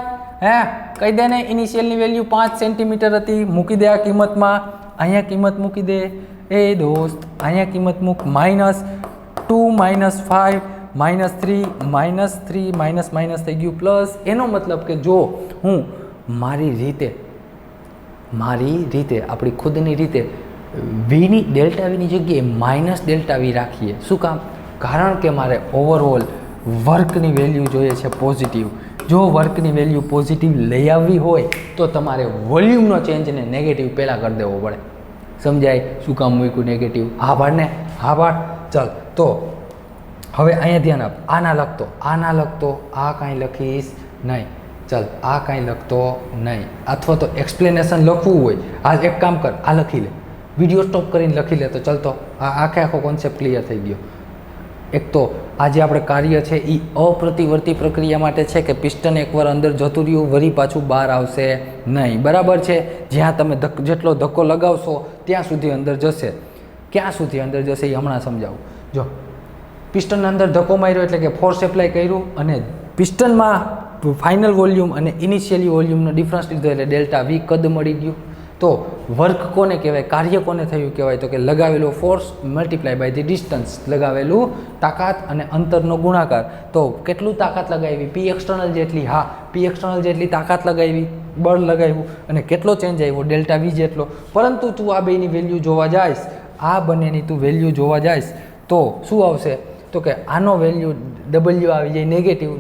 A: હે, કહી દે ને. ઇનિશિયલની વેલ્યુ 5 સેન્ટીમીટર હતી. મૂકી દે આ કિંમતમાં. અહીંયા કિંમત મૂકી દે. એ દોસ્ત, અહીંયા કિંમત મૂક. -2 -5 -3 માઇનસ થઈ ગયું પ્લસ. એનો મતલબ કે જો હું મારી રીતે આપણી ખુદની રીતે વીની ડેલ્ટા વીની જગ્યાએ માઇનસ ડેલ્ટા વી રાખીએ. શું કામ? કારણ કે મારે ઓવરઓલ વર્કની વેલ્યુ જોઈએ છે પોઝિટિવ. જો વર્કની વેલ્યુ પોઝિટિવ લઈ આવવી હોય તો તમારે વોલ્યુમનો ચેન્જને નેગેટિવ પહેલાં કરી દેવો પડે. સમજાય શું કામ મૂક્યું નેગેટિવ? હા પાડ ને, હા પાડ. ચાલ, તો હવે અહીંયા ધ્યાન આપ. આ ના લખતો, આ કાંઈ લખીશ નહીં. ચાલ, આ કાંઈ લખતો નહીં. અથવા તો એક્સપ્લેનેશન લખવું હોય, આ એક કામ કર, આ લખી લે. વિડીયો સ્ટોપ કરીને લખી લે તો ચાલતો આખો કોન્સેપ્ટ ક્લિયર થઈ ગયો. એક તો આ જે આપણે કાર્ય છે એ અપ્રતિવર્તી પ્રક્રિયા માટે છે કે પિસ્ટન એકવાર અંદર જતું રહ્યું વળી પાછું બહાર આવશે નહીં. બરાબર છે? જ્યાં તમે જેટલો ધક્કો લગાવશો ત્યાં સુધી અંદર જશે. ક્યાં સુધી અંદર જશે એ હમણાં સમજાવું. જો પિસ્ટન અંદર ધક્કો માર્યો એટલે કે ફોર્સ એપ્લાય કર્યું અને પિસ્ટનમાં ફાઇનલ વોલ્યુમ અને ઇનિશિયલી વોલ્યુમનો ડિફરન્સ લીધો એટલે ડેલ્ટા વી કદ મળી ગયું. તો વર્ક કોને કહેવાય? કાર્ય કોને થયું કહેવાય? તો કે લગાવેલો force multiply by the distance, લગાવેલું તાકાત અને અંતરનો ગુણાકાર. તો કેટલું તાકાત લગાવી? પી એક્સટર્નલ જેટલી. હા, પી એક્સટર્નલ જેટલી તાકાત લગાવી, બળ લગાવ્યું અને કેટલો ચેન્જ આવ્યો? ડેલ્ટા વી જેટલો. પરંતુ તું આ બેની વેલ્યુ જોવા જઈશ, આ બંનેની તું વેલ્યુ જોવા જઈશ તો શું આવશે? તો કે આનો વેલ્યુ ડબલ્યુ આવી જાય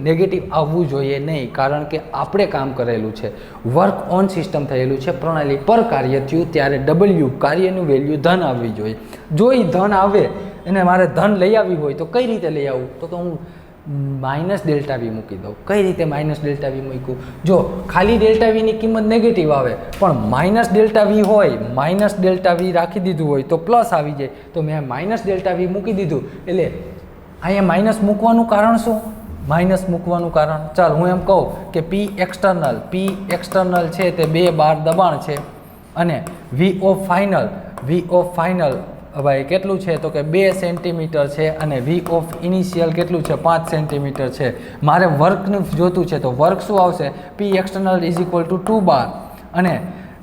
A: નેગેટિવ આવવું જોઈએ નહીં. કારણ કે આપણે કામ કરેલું છે, વર્ક ઓન સિસ્ટમ થયેલું છે, પ્રણાલી પર કાર્ય થયું ત્યારે ડબલ્યુ કાર્યનું વેલ્યુ ધન આવવી જોઈએ. જો એ ધન આવે અને મારે ધન લઈ આવવી હોય તો કઈ રીતે લઈ આવું? તો કે હું માઇનસ ડેલ્ટા વી મૂકી દઉં. કઈ રીતે માઇનસ ડેલ્ટા વી મૂક્યું? જો ખાલી ડેલ્ટા વીની કિંમત નેગેટિવ આવે પણ માઇનસ ડેલ્ટા વી હોય, માઇનસ ડેલ્ટા વી રાખી દીધું હોય તો પ્લસ આવી જાય. તો મેં માઇનસ ડેલ્ટા વી મૂકી દીધું એટલે અહીંયા માઇનસ મૂકવાનું કારણ શું? માઇનસ મૂકવાનું કારણ, ચાલ હું એમ કહું કે પી એક્સટર્નલ છે તે 2 બાર દબાણ છે અને વી ઓફ ફાઇનલ ભાઈ કેટલું છે? તો કે 2 સેન્ટીમીટર છે અને વી ઓફ ઇનિશિયલ કેટલું છે? 5 સેન્ટીમીટર છે. મારે વર્કનું જોતું છે તો વર્ક શું આવશે? પી એક્સટર્નલ ઇઝ ઇક્વલ ટુ 2 બાર અને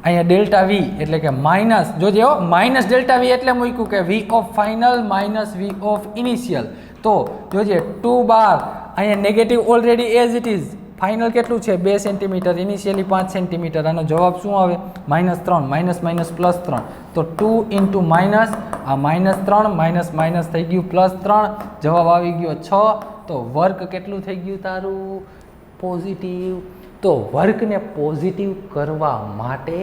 A: અહીંયા ડેલ્ટા વી એટલે કે માઇનસ, જોજે માઇનસ ડેલ્ટા વી એટલે મૂક્યું કે V of final minus V of initial. તો જોજે 2 બાર અહીંયા negative already as it is. Final કેટલું છે? 2 સેન્ટીમીટર, ઇનિશિયલી 5 સેન્ટીમીટર. આનો જવાબ શું આવે? -3, માઇનસ +3. તો 2 ઇન્ટુ માઇનસ, આ -3 માઇનસ થઈ ગયું +3, જવાબ આવી ગયો 6. તો વર્ક કેટલું થઈ ગયું તારું? પોઝિટિવ. તો વર્કને પોઝિટિવ કરવા માટે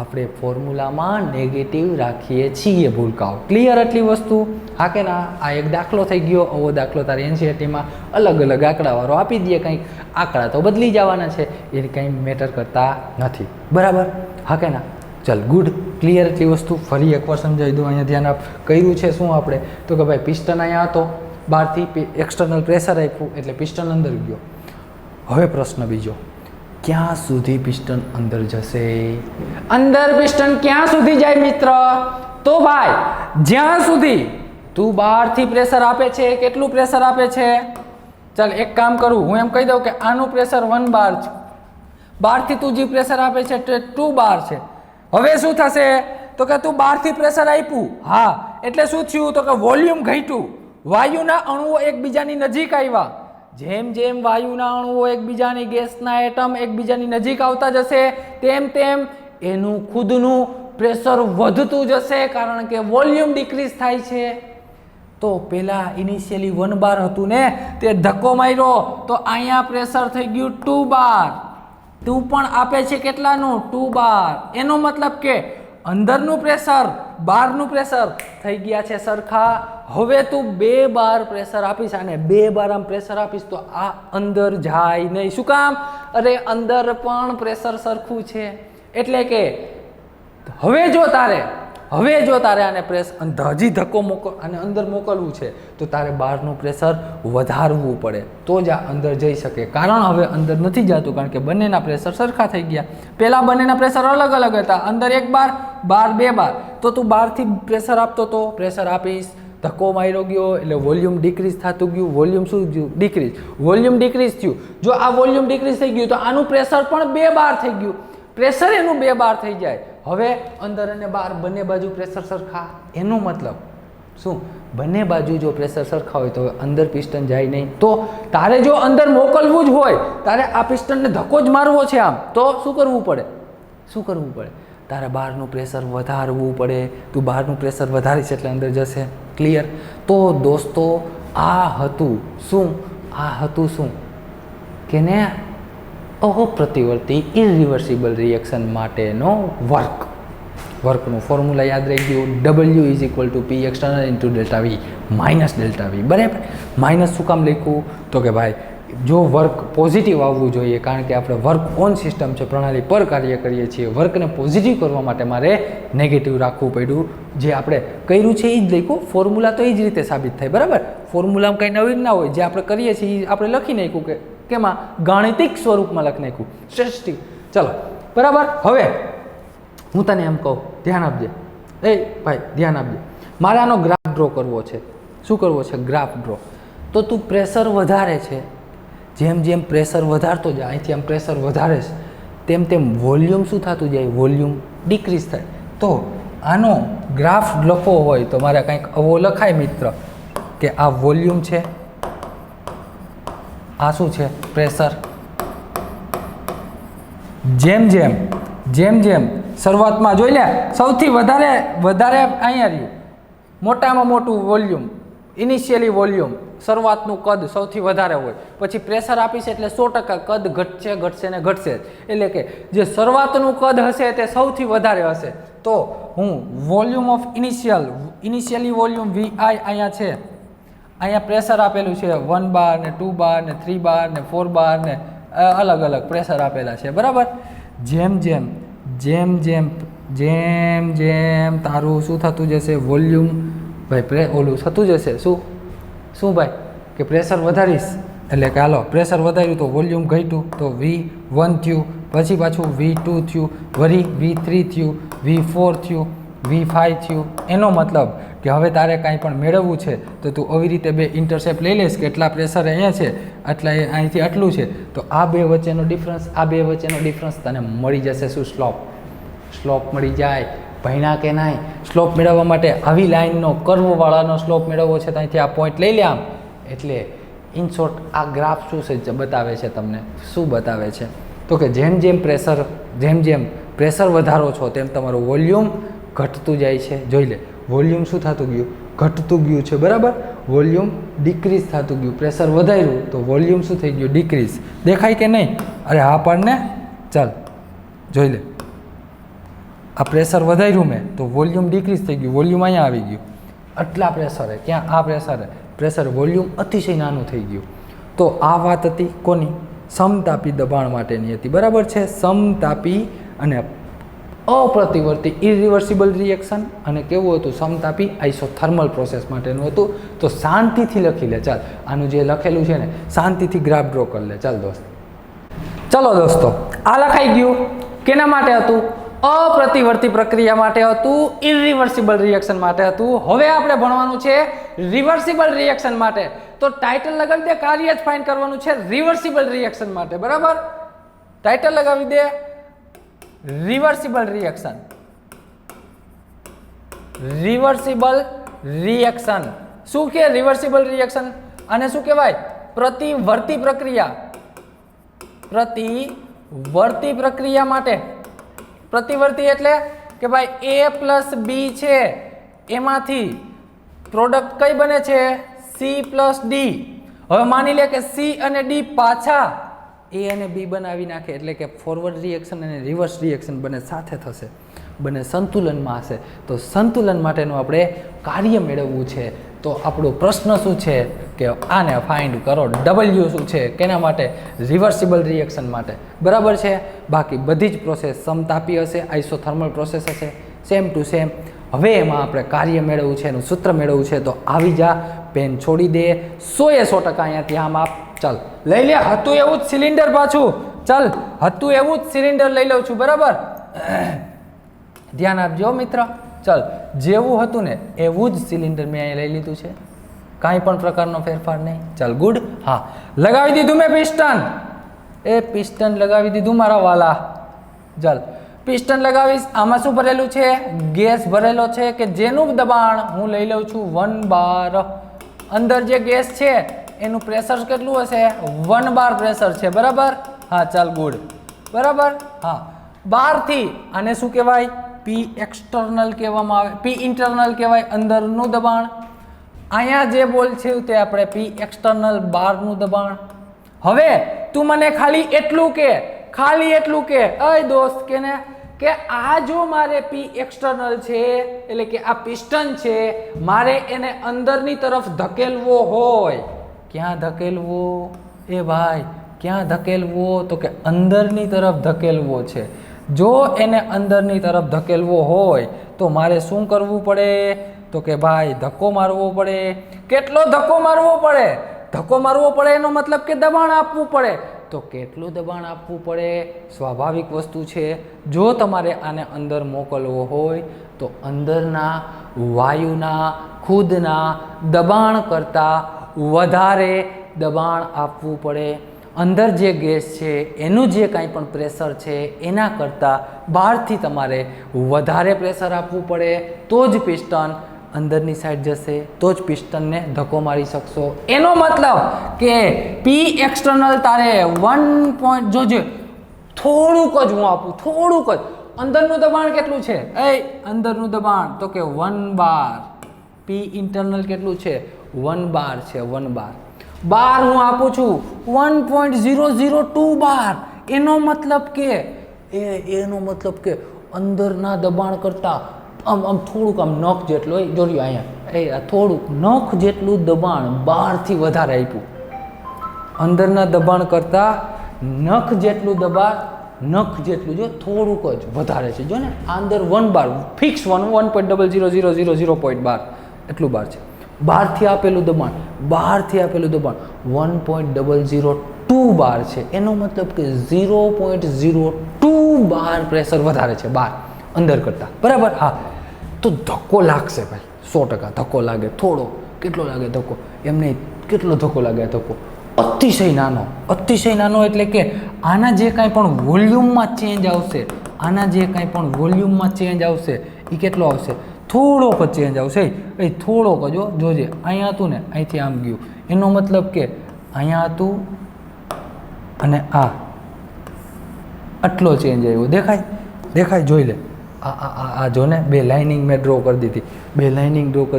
A: આપણે ફોર્મ્યુલામાં નેગેટિવ રાખીએ છીએ ભૂલકાઓ. ક્લિયર આટલી વસ્તુ? હા કે ના? આ એક દાખલો થઈ ગયો. આવો દાખલો તારી એનસીઈઆરટીમાં અલગ આંકડાવાળો આપી દઈએ. કંઈક આંકડા તો બદલી જવાના છે, એ કંઈ મેટર કરતા નથી. બરાબર? હા કે ના? ચાલ, ગુડ. ક્લિયર એટલી વસ્તુ ફરી એકવાર સમજાવી દઉં. અહીંયા ધ્યાન આપ. કર્યું છે શું આપણે? તો કે ભાઈ પિસ્ટન અહીંયા હતો, બહારથી એક્સટર્નલ પ્રેશર આપ્યું એટલે પિસ્ટન અંદર ગયો. હવે પ્રશ્ન બીજો, ક્યાં સુધી પિસ્ટન અંદર જશે? અંદર પિસ્ટન ક્યાં સુધી જાય મિત્ર? તો ભાઈ જ્યાં સુધી તું બહારથી પ્રેશર આપે છે. કેટલું પ્રેશર આપે છે? ચાલ એક કામ કરું, હું એમ કહી દઉં કે આનું પ્રેશર 1 બાર છે, બહારથી તું જે પ્રેશર આપે છે તે 2 બાર છે. હવે શું થશે? તો કે તું બહારથી પ્રેશર આપ્યું, હા, એટલે શું થયું? તો કે વોલ્યુમ ઘટ્યું. વાયુના અણુઓ એકબીજાની નજીક આવ્યા. જેમ જેમ વાયુના અણુઓ એકબીજાની, ગેસના એટમ એકબીજાની નજીક આવતા જશે તેમ તેમ એનું ખુદનું પ્રેશર વધતું જશે કારણ કે વોલ્યુમ ડિક્રીઝ થાય છે. તો પહેલાં ઇનિશિયલી 1 બાર હતું ને, તે ધક્કો માર્યો તો અહીંયા પ્રેશર થઈ ગયું 2 બાર. તું પણ આપે છે કેટલાનું? 2 બાર. એનો મતલબ કે અંદરનું પ્રેશર બહારનું પ્રેશર થઈ ગયા છે સરખા. હવે તું 2 બાર પ્રેશર આપીશ અને 2 બાર આમ પ્રેશર આપીશ તો આ અંદર જાય નહીં. શું કામ? અરે અંદર પણ પ્રેશર સરખું છે. એટલે કે હવે જો તારે આને હજી ધક્કો અને અંદર મોકલવું છે તો તારે બહારનું પ્રેશર વધારવું પડે તો જ આ અંદર જઈ શકે. કારણ હવે અંદર નથી જતું કારણ કે બંનેના પ્રેશર સરખા થઈ ગયા. પહેલાં બંનેના પ્રેશર અલગ અલગ હતા. અંદર 1 બાર, બહાર 2 બાર. તો તું બહારથી પ્રેશર આપતો તો પ્રેશર આપીશ, ધક્કો માર્યો ગયો એટલે વોલ્યુમ ડિક્રીઝ થતું ગયું. વોલ્યુમ શું થયું? ડિક્રીઝ. વોલ્યુમ ડિક્રીઝ થયું. જો આ વોલ્યુમ ડિક્રીઝ થઈ ગયું તો આનું પ્રેશર પણ 2 બાર થઈ ગયું. પ્રેશર એનું 2 બાર થઈ જાય. હવે અંદર અને બહાર બંને બાજુ પ્રેશર સરખા. એનો મતલબ શું? બંને બાજુ જો પ્રેશર સરખા હોય તો અંદર પિસ્ટન જાય નહીં. તો તારે જો અંદર મોકલવું જ હોય, તારે આ પિસ્ટનને ધક્કો જ મારવો છે આમ, તો શું કરવું પડે? તારે બહારનું પ્રેશર વધારવું પડે. તું બહારનું પ્રેશર વધારીશ એટલે અંદર જશે. ક્લિયર? તો દોસ્તો આ હતું શું કે ને અપ્રતિવર્તી ઇરિવર્સિબલ રિએક્શન માટેનો વર્કનું ફોર્મ્યુલા યાદ રહી ગયું. W = P external × ΔV minus ΔV. બરાબર? માઇનસ શું કામ લખ્યું? તો કે ભાઈ જો વર્ક પોઝિટિવ આવવું જોઈએ કારણ કે આપણે વર્ક ઓન સિસ્ટમ છે, પ્રણાલી પર કાર્ય કરીએ છીએ. વર્કને પોઝિટિવ કરવા માટે મારે નેગેટિવ રાખવું પડ્યું. જે આપણે કર્યું છે એ જ લખ્યું. ફોર્મ્યુલા તો એ જ રીતે સાબિત થાય. બરાબર? ફોર્મ્યુલામાં કંઈ નવીન ના હોય. જે આપણે કરીએ છીએ એ આપણે લખી નાખ્યું કે કેમાં ગાણિતિક સ્વરૂપમાં લખી નાખ્યું. શ્રેષ્ઠ. ચલો બરાબર. હવે હું તને એમ કહું, ધ્યાન આપજે. ભાઈ ધ્યાન આપજે. મારે આનો ગ્રાફ ડ્રો કરવો છે. શું કરવો છે? Graph draw. તો તું પ્રેશર વધારે છે, જેમ પ્રેશર વધારતો જાય, અહીંથી આમ પ્રેશર વધારે છે તેમ વોલ્યુમ શું થતું જાય? વોલ્યુમ ડિક્રીઝ થાય. તો આનો ગ્રાફ લખવો હોય તો મારે કંઈક આવો લખાય મિત્ર કે આ વોલ્યુમ છે, આ શું છે? પ્રેશર. જેમ શરૂઆતમાં જોઈ લે, સૌથી વધારે અહીંયા રહ્યું મોટામાં મોટું વોલ્યુમ, ઇનિશિયલી વોલ્યુમ, શરૂઆતનું કદ સૌથી વધારે હોય. પછી પ્રેશર આપીશ એટલે 100% કદ ઘટશે. એટલે કે જે શરૂઆતનું કદ હશે તે સૌથી વધારે હશે. તો હું volume of initially volume VI અહીંયા છે. અહીંયા પ્રેશર આપેલું છે 1 બાર ને 2 બાર ને 3 બાર ને 4 બાર ને અલગ અલગ પ્રેશર આપેલા છે. બરાબર? જેમ તારું શું થતું જશે? વોલ્યુમ ભાઈ ઓલું થતું જશે. શું ભાઈ? કે પ્રેશર વધારીશ એટલે કે હાલો પ્રેશર વધાર્યું તો વોલ્યુમ ઘટ્યું તો V1 થયું, પછી પાછું V2 થયું, વળી V3 થયું, V4 થયું, V5 થયું. એનો મતલબ કે હવે તારે કાંઈ પણ મેળવવું છે તો તું આવી રીતે 2 ઇન્ટરસેપ્ટ લઈ લઈશ કે એટલા પ્રેશર અહીંયા છે, આટલા અહીંથી આટલું છે, તો આ 2 વચ્ચેનો ડિફરન્સ તને મળી જશે. શું? સ્લોપ મળી જાય. ભણ્યા કે નહીં? સ્લોપ મેળવવા માટે આવી લાઇનનો કર્વવાળાનો સ્લોપ મેળવવો છે તો અહીંથી આ પોઈન્ટ લઈ લે આમ. એટલે ઇન શોર્ટ આ ગ્રાફ શું બતાવે છે તમને? શું બતાવે છે? તો કે જેમ પ્રેશર વધારો છો તેમ તમારું વોલ્યુમ ઘટતું જાય છે. જોઈ લે, વોલ્યુમ શું થતું ગયું? ઘટતું ગયું છે. બરાબર? વોલ્યુમ ડિક્રીઝ થતું ગયું. પ્રેશર વધાર્યું તો વોલ્યુમ શું થઈ ગયું? ડિક્રીઝ. દેખાય કે નહીં? અરે હા પાડને. ચાલ જોઈ લે, આ પ્રેશર વધાર્યું મેં તો વોલ્યુમ ડિક્રીઝ થઈ ગયું. વોલ્યુમ અહીંયા આવી ગયું. આટલા પ્રેશરે ક્યાં? આ પ્રેશર વોલ્યુમ અતિશય નાનું થઈ ગયું. તો આ વાત હતી કોની? સમતાપી દબાણ માટેની હતી. બરાબર છે? સમતાપી અને અપ્રતિવર્તી ઇરિવર્સિબલ રિએક્શન. અને કેવું હતું? સમતાપી આઇસોથર્મલ પ્રોસેસ માટેનું હતું. તો શાંતિથી લખી લે. ચાલ આનું જે લખેલું છે ને શાંતિથી ગ્રાફ ડ્રો કરી લે. ચાલ દોસ્ત. ચલો દોસ્તો, આ લખાઈ ગયું. કેના માટે હતું? અપ્રતિવર્તી પ્રક્રિયા માટે હતું, ઇરિવર્સિબલ રિએક્શન માટે હતું. હવે આપણે ભણવાનું છે રિવર્સિબલ રિએક્શન માટે. તો ટાઇટલ લગાવી દે, કાર્ય જ ફાઇન્ડ કરવાનું છે રિવર્સિબલ રિએક્શન માટે. બરાબર? ટાઇટલ લગાવી દે રિવર્સિબલ રિએક્શન. શું કે રિવર્સિબલ રિએક્શન? અને શું કહેવાય? પ્રતિવર્તી પ્રક્રિયા. પ્રતિવર્તી પ્રક્રિયા માટે. પ્રતિવર્તી એટલે કે ભાઈ A + B છે, એમાંથી પ્રોડક્ટ કઈ બને છે? C + D. હવે માની લે કે C અને D પાછા એ અને બી બનાવી નાખે એટલે કે ફોરવર્ડ રિએક્શન અને રિવર્સ રિએક્શન બંને સાથે થશે, બંને સંતુલનમાં હશે. તો સંતુલન માટેનું આપણે કાર્ય મેળવવું છે. તો આપણો પ્રશ્ન શું છે કે આને ફાઇન્ડ કરો. ડબલ્યુ શું છે કેના માટે? રિવર્સિબલ રિએક્શન માટે. બરાબર છે. બાકી બધી જ પ્રોસેસ સમતાપી હશે, આઇસોથર્મલ પ્રોસેસ હશે, સેમ ટુ સેમ. હવે એમાં આપણે કાર્ય મેળવવું છે, એનું સૂત્ર મેળવવું છે. તો આવી જા, પેન છોડી દે, 100% અહીંયાથી આમ આપ. ચાલ લઈ લે. હતું એવું જ સિલિન્ડર પાછું. ચાલ હતું એવું જ સિલિન્ડર લઈ લઉં છું. બરાબર, ધ્યાન આપજો મિત્ર. ચાલ જેવું હતું ને એવું જ સિલિન્ડર મેં અહીંયા લઈ લીધું છે, કાંઈ પણ પ્રકારનો ફેરફાર નહીં. ચાલ ગુડ. હા, લગાવી દીધું મેં પિસ્ટન. એ પિસ્ટન લગાવી દીધું મારા વાલા. ચાલ પિસ્ટન લગાવીશ. આમાં શું ભરેલું છે? ગેસ ભરેલો છે કે જેનું દબાણ હું લઈ લઉં છું 1 બાર. અંદર જે ગેસ છે એનું પ્રેશર કેટલું હશે? 1 બાર પ્રેશર છે. બરાબર. હા ચાલ ગુડ. બરાબર. હા, બહારથી આને શું કહેવાય? પી એક્સટર્નલ કહેવામાં આવે, પી ઇન્ટરનલ કહેવાય, અંદરનું દબાણ. અહીંયા જે બોલ છે તે આપણે પી એક્સટર્નલ, બહારનું દબાણ. હવે તું મને ખાલી એટલું કે અય દોસ્ત કે ને કે આ જો મારે પી એક્સટર્નલ છે એટલે કે આ પિસ્ટન છે, મારે એને અંદરની તરફ ધકેલવો હોય. ક્યાં ધકેલવો? એ ભાઈ ક્યાં ધકેલવો? તો કે અંદરની તરફ ધકેલવો છે. જો એને અંદરની તરફ ધકેલવો હોય તો મારે શું કરવું પડે? તો કે ભાઈ ધક્કો મારવો પડે. કેટલો ધક્કો મારવો પડે? ધક્કો મારવો પડે એનો મતલબ કે દબાણ આપવું પડે. તો કેટલું દબાણ આપવું પડે? સ્વાભાવિક વસ્તુ છે. જો તમારે આને અંદર મોકલવો હોય તો અંદરના વાયુના ખુદના દબાણ કરતાં વધારે દબાણ આપવું પડે. અંદર જે ગેસ છે એનું જે કાંઈ પણ પ્રેશર છે એના કરતાં બહારથી તમારે વધારે પ્રેશર આપવું પડે. તો જ પિસ્ટન અંદરની સાઈડ જશે, તો જ પિસ્ટનને ધક્કો મારી શકશો. એનો મતલબ કે પી એક્સટર્નલ તારે 1 પોઈન્ટ, જોજે થોડુંક જ હું આપું, થોડુંક જ. અંદરનું દબાણ કેટલું છે? અંદરનું દબાણ તો કે 1 બાર. પી ઇન્ટરનલ કેટલું છે? 1 બાર છે. 1 બાર. બાર હું આપું છું 1.002 બાર. એનો મતલબ કે અંદરના દબાણ કરતાં આમ થોડુંક આમ નખ જેટલું જોયું અહીંયા થોડુંક નખ જેટલું દબાણ બહારથી વધારે આપ્યું. અંદરના દબાણ કરતાં નખ જેટલું દબાણ, નખ જેટલું જો થોડુંક જ વધારે છે. જો ને અંદર 1 બાર ફિક્સ 1.00000 બાર એટલું બાર છે. બહારથી આપેલું દબાણ 1.002 બાર છે. એનો મતલબ કે 0.02 બાર પ્રેશર વધારે છે બહાર અંદર કરતાં. બરાબર. હા, તો ધક્કો લાગશે ભાઈ, 100% ધક્કો લાગે. થોડો કેટલો લાગે ધક્કો? એમ નહીં, કેટલો ધક્કો લાગે ધક્કો? અતિશય નાનો. અતિશય નાનો એટલે કે આના જે કાંઈ પણ વોલ્યુમમાં ચેન્જ આવશે, એ કેટલો આવશે? થોડોક જ ચેન્જ આવશે. એ થોડોક જ. જોજે અહીંયા હતું ને અહીંથી આમ ગયું. એનો મતલબ કે અહીંયા હતું અને આટલો ચેન્જ આવ્યો. દેખાય જોઈ લે. આ જો ને, 2 લાઇનિંગ મેં ડ્રો કરી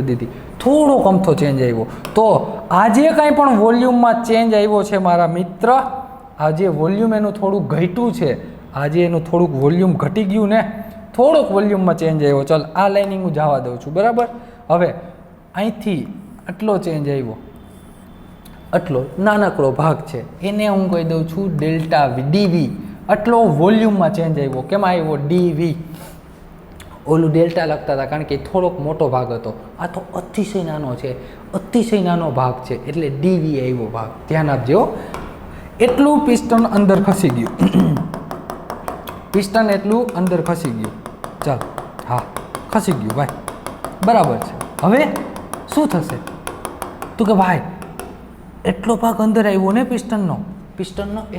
A: દીધી. થોડોક અમથો ચેન્જ આવ્યો. તો આ જે કાંઈ પણ વોલ્યુમમાં ચેન્જ આવ્યો છે મારા મિત્ર, આ જે વોલ્યુમ એનું થોડું ઘટ્યું છે, આજે એનું થોડુંક વોલ્યુમ ઘટી ગયું ને, થોડોક વોલ્યુમમાં ચેન્જ આવ્યો. ચાલ આ લાઇનિંગ હું જવા દઉં છું. બરાબર. હવે અહીંથી આટલો ચેન્જ આવ્યો, આટલો નાનકડો ભાગ છે, એને હું કહી દઉં છું ડેલ્ટા ડીવી. આટલો વોલ્યુમમાં ચેન્જ આવ્યો. કેમાં આવ્યો? ડીવી. ઓલું ડેલ્ટા લખતા હતા કારણ કે થોડોક મોટો ભાગ હતો. આ તો અતિશય નાનો છે, અતિશય નાનો ભાગ છે એટલે ડીવી આવ્યો ભાગ. ધ્યાન આપજો. એટલું પિસ્ટન અંદર ખસી ગયું. એટલું અંદર ખસી ગયું. ચાલ, હા ખસી ગયું ભાઈ. બરાબર છે. હવે શું થશે? તું કે ભાઈ એટલો ભાગ અંદર આવ્યો ને પિસ્ટનનો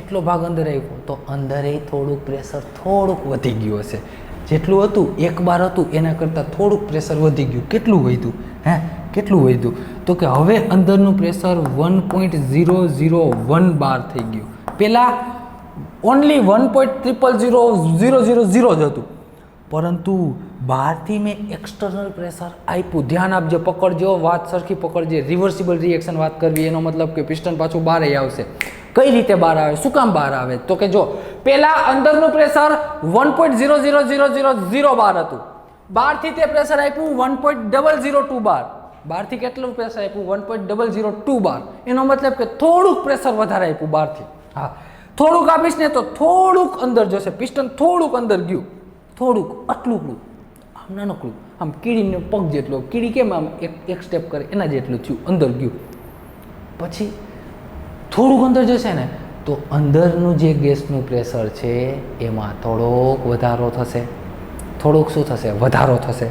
A: એટલો ભાગ અંદર આવ્યો તો અંદર થોડુંક પ્રેશર થોડુંક વધી ગયું હશે. જેટલું હતું 1 બાર હતું એના કરતાં થોડુંક પ્રેશર વધી ગયું. કેટલું વધ્યું? તો કે હવે અંદરનું પ્રેશર 1.001 બાર થઈ ગયું. પહેલાં ઓનલી 1.00000 જ હતું, પરંતુ બહારથી મેં એક્સટર્નલ પ્રેશર આપ્યું. ધ્યાન આપજો, પકડજો, વાત સરખી પકડજે. રિવર્સિબલ રિએક્શન વાત કરવી એનો મતલબ કે પિસ્ટન પાછું બહાર આવશે. કઈ રીતે બહાર આવે, શું કામ બહાર આવે? તો કે જો પહેલા અંદરનું પ્રેશર 1.00000 બાર હતું, બહારથી તે પ્રેશર આપ્યું 1.002 બાર, બહારથી કેટલું પ્રેશર આપ્યું 1.002 બાર. એનો મતલબ કે થોડુંક પ્રેશર વધારે આપ્યું બહારથી. હા, થોડુંક આપીશ ને તો થોડુંક અંદર જશે, પિસ્ટન થોડુંક અંદર ગયું, થોડુંક, આટલું ક્લું, આમ નાનકડું, આમ કીડીને પગ જેટલો, કીડી કેમ આમ એક સ્ટેપ કરે એના જેટલું થયું, અંદર ગયું. પછી થોડુંક અંદર જશે ને તો અંદરનું જે ગેસનું પ્રેશર છે એમાં થોડોક વધારો થશે, થોડોક શું થશે, વધારો થશે.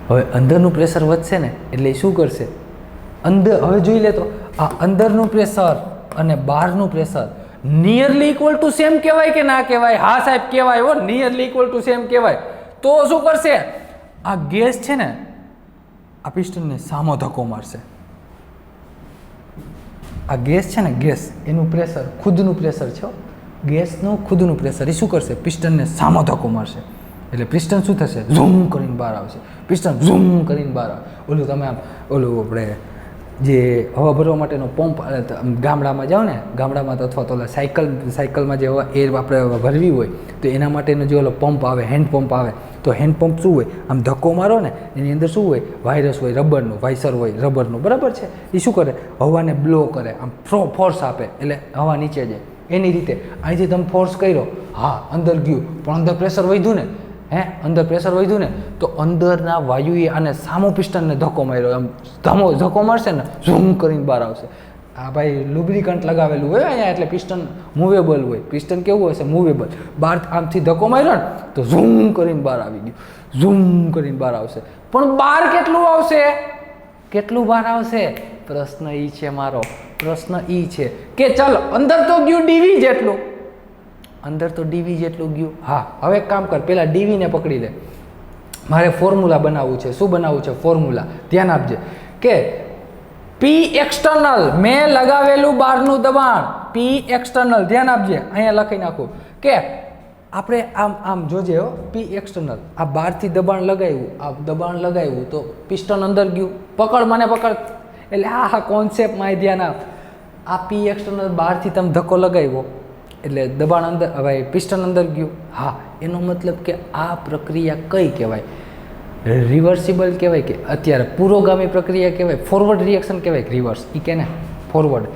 A: હવે અંદરનું પ્રેશર વધશે ને એટલે એ શું કરશે, અંદર, હવે જોઈ લે તો આ અંદરનું પ્રેશર અને બહારનું pressure nearly equal to same કહેવાય કે ના કહેવાય? હા સાહેબ કહેવાય હો, નિયરલી ઇક્વલ ટુ સેમ કહેવાય. તો શું કરશે, આ ગેસ છે ને આ પિસ્ટનને સામો ધક્કો મારશે. આ ગેસ છે ને, ગેસ એનું પ્રેશર ખુદનું પ્રેશર છે, ગેસનું ખુદનું પ્રેશર, એ શું કરશે, પિસ્ટનને સામો ધક્કો મારશે. એટલે પિસ્ટન શું થશે, ઝૂમ કરીને બહાર આવશે, પિસ્ટન ઝૂમ કરીને બહાર આવે. ઓલું તમે આમ ઓલું આપણે જે હવા ભરવા માટેનો પંપ ગામડામાં જાઓ ને, ગામડામાં તો અથવા તો સાયકલમાં જે હવા એર આપણે ભરવી હોય તો એના માટેનો જે ઓલો પંપ આવે, હેન્ડ પંપ આવે, તો હેન્ડ પંપ શું હોય, આમ ધક્કો મારો ને એની અંદર શું હોય, વાયરસ હોય, રબરનું વાઇસર હોય, રબરનું, બરાબર છે. એ શું કરે, હવાને બ્લો કરે, આમ ફોર્સ આપે એટલે હવા નીચે જાય. એની રીતે અહીંથી તમે ફોર્સ કર્યો, હા અંદર ગયું, પણ અંદર પ્રેશર વધ્યું ને, અંદર પ્રેશર વધ્યું ને તો અંદરના વાયુએ આને સામો પિસ્ટનને ધક્કો માર્યો, આમ ધક્કો મારશે ને ઝૂમ કરીને બહાર આવશે. આ ભાઈ લુબ્રિકન્ટ લગાવેલું હોય અહીંયા એટલે પિસ્ટન મૂવેબલ હોય. પિસ્ટન કેવું હશે, મૂવેબલ. બહાર આમથી ધક્કો માર્યો ને તો ઝૂમ કરીને બહાર આવી ગયું, ઝૂમ કરીને બહાર આવશે. પણ બહાર કેટલું આવશે, કેટલું બહાર આવશે? પ્રશ્ન ઈ છે મારો, પ્રશ્ન ઈ છે કે ચાલો અંદર તો ગયું ડીવી જેટલું, અંદર તો ડીવી જેટલું ગયું. હા, હવે એક કામ કર, પહેલાં ડીવીને પકડી લે. મારે ફોર્મ્યુલા બનાવવું છે. શું બનાવવું છે? ફોર્મ્યુલા. ધ્યાન આપજે કે પી એક્સટર્નલ, મેં લગાવેલું બહારનું દબાણ, પી એક્સટર્નલ, ધ્યાન આપજે, અહીંયા લખી નાખું કે આપણે આમ જોજે હો, પી એક્સટર્નલ, આ બહારથી દબાણ લગાવ્યું, આ દબાણ લગાવ્યું તો પિસ્ટન અંદર ગયું. પકડ, મને પકડ, એટલે હા કોન્સેપ્ટમાં ધ્યાન આપ. આ પી એક્સટર્નલ બહારથી તમે ધક્કો લગાવ્યો એટલે દબાણ અંદર, હવે પિસ્ટન અંદર ગયું. હા, એનો મતલબ કે આ પ્રક્રિયા કઈ કહેવાય, રિવર્સિબલ કહેવાય કે અત્યારે પુરોગામી પ્રક્રિયા કહેવાય, ફોરવર્ડ રિએક્શન કહેવાય કે રિવર્સ? એ કે ને ફોરવર્ડ.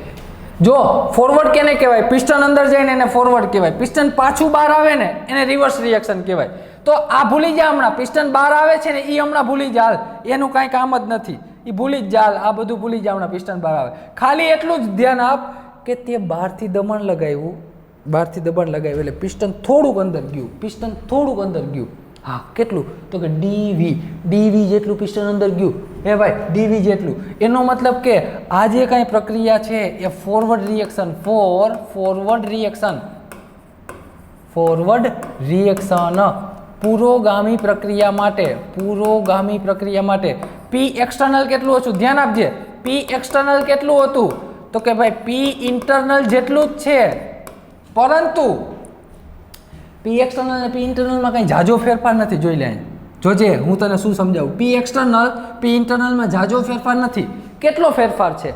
A: જો ફોરવર્ડ કેને કહેવાય, પિસ્ટન અંદર જઈને એને ફોરવર્ડ કહેવાય, પિસ્ટન પાછું બહાર આવે ને એને રિવર્સ રિએક્શન કહેવાય. તો આ ભૂલી જા, હમણાં પિસ્ટન બહાર આવે છે ને એ હમણાં ભૂલી જા, એનું કાંઈ કામ જ નથી, એ ભૂલી જ જા, આ બધું ભૂલી જા, હમણાં પિસ્ટન બહાર આવે. ખાલી એટલું જ ધ્યાન આપ કે તે બહારથી દબાણ લગાવ્યું, બહારથી દબાણ લગાવ્યું એટલે પિસ્ટન થોડુંક અંદર ગયું, પિસ્ટન થોડુંક અંદર ગયું. હા, કેટલું? તો કે ડીવી જેટલું પિસ્ટન અંદર ગયું. હે ભાઈ, ડીવી જેટલું. એનો મતલબ કે આ જે કાંઈ પ્રક્રિયા છે એ ફોરવર્ડ રિએક્શન, ફોરવર્ડ રિએક્શન પુરોગામી પ્રક્રિયા માટે પી એક્સટર્નલ કેટલું હતું? ધ્યાન આપજે, પી એક્સટર્નલ કેટલું હતું? તો કે ભાઈ પી ઇન્ટરનલ જેટલું જ છે, પરંતુ પી એક્સટર્નલ અને પી ઇન્ટરનલમાં કંઈ ઝાઝો ફેરફાર નથી. જોઈ લે, જોજે હું તને શું સમજાવું. પી એક્સટર્નલ પી ઇન્ટરનલમાં ઝાઝો ફેરફાર નથી. કેટલો ફેરફાર છે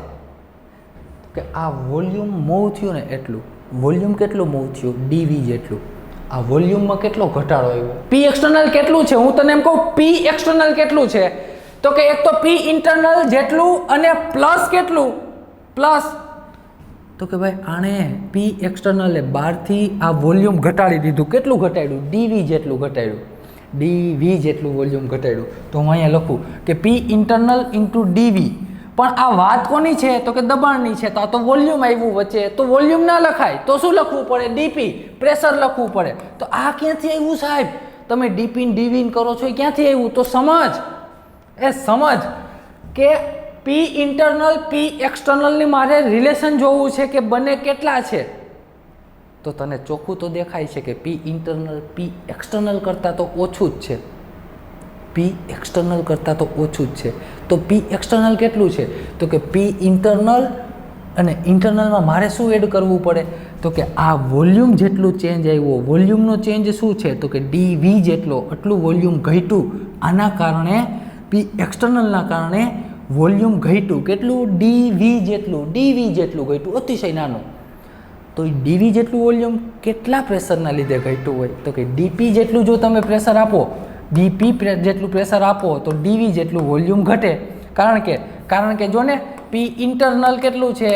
A: કે આ વોલ્યુમ મૂવ થયું ને એટલું, વોલ્યુમ કેટલું મૂવ થયું? ડીવી જેટલું. આ વોલ્યુમમાં કેટલો ઘટાડો આવ્યો? પી એક્સટર્નલ કેટલું છે? હું તને એમ કહું પી એક્સટર્નલ કેટલું છે તો કે એક તો પી ઇન્ટરનલ જેટલું અને પ્લસ કેટલું, પ્લસ તો કે ભાઈ આણે પી એક્સટર્નલે બહારથી આ વોલ્યુમ ઘટાડી દીધું. કેટલું ઘટાડ્યું? ડીવી જેટલું ઘટાડ્યું, ડીવી જેટલું વોલ્યુમ ઘટાડ્યું. તો હું અહીંયા લખું કે પી ઇન્ટરનલ ઇન્ટુ ડીવી. પણ આ વાત કોની છે તો કે દબાણની છે. તો આ તો વોલ્યુમ આવ્યું વચ્ચે, તો વોલ્યુમ ના લખાય, તો શું લખવું પડે? ડીપી, પ્રેશર લખવું પડે. તો આ ક્યાંથી આવ્યું સાહેબ? તમે ડીપી ડીવી કરો છો એ ક્યાંથી આવ્યું? તો સમજ કે પી ઇન્ટરનલ પી એક્સટર્નલની મારે રિલેશન જોવું છે કે બંને કેટલા છે. તો તને ચોખ્ખું તો દેખાય છે કે પી ઇન્ટરનલ પી એક્સટર્નલ કરતાં તો ઓછું જ છે, પી એક્સટર્નલ કરતાં તો ઓછું જ છે. તો પી એક્સટર્નલ કેટલું છે તો કે પી ઇન્ટરનલ અને ઇન્ટરનલમાં મારે શું એડ કરવું પડે તો કે આ વોલ્યુમ જેટલું ચેન્જ આવ્યો, વોલ્યુમનો ચેન્જ શું છે તો કે ડીવી જેટલો, આટલું વોલ્યુમ ઘટ્યું. આના કારણે પી એક્સટર્નલના કારણે વોલ્યુમ ઘટ્યું. કેટલું? ડીવી જેટલું ઘટ્યું, અતિશય નાનું. તો એ ડીવી જેટલું વોલ્યુમ કેટલા પ્રેશરના લીધે ઘટ્યું હોય? તો કે ડીપી જેટલું જો તમે પ્રેશર આપો, ડીપી જેટલું પ્રેશર આપો તો ડીવી જેટલું વોલ્યુમ ઘટે. કારણ કે જો ને પી ઇન્ટરનલ કેટલું છે?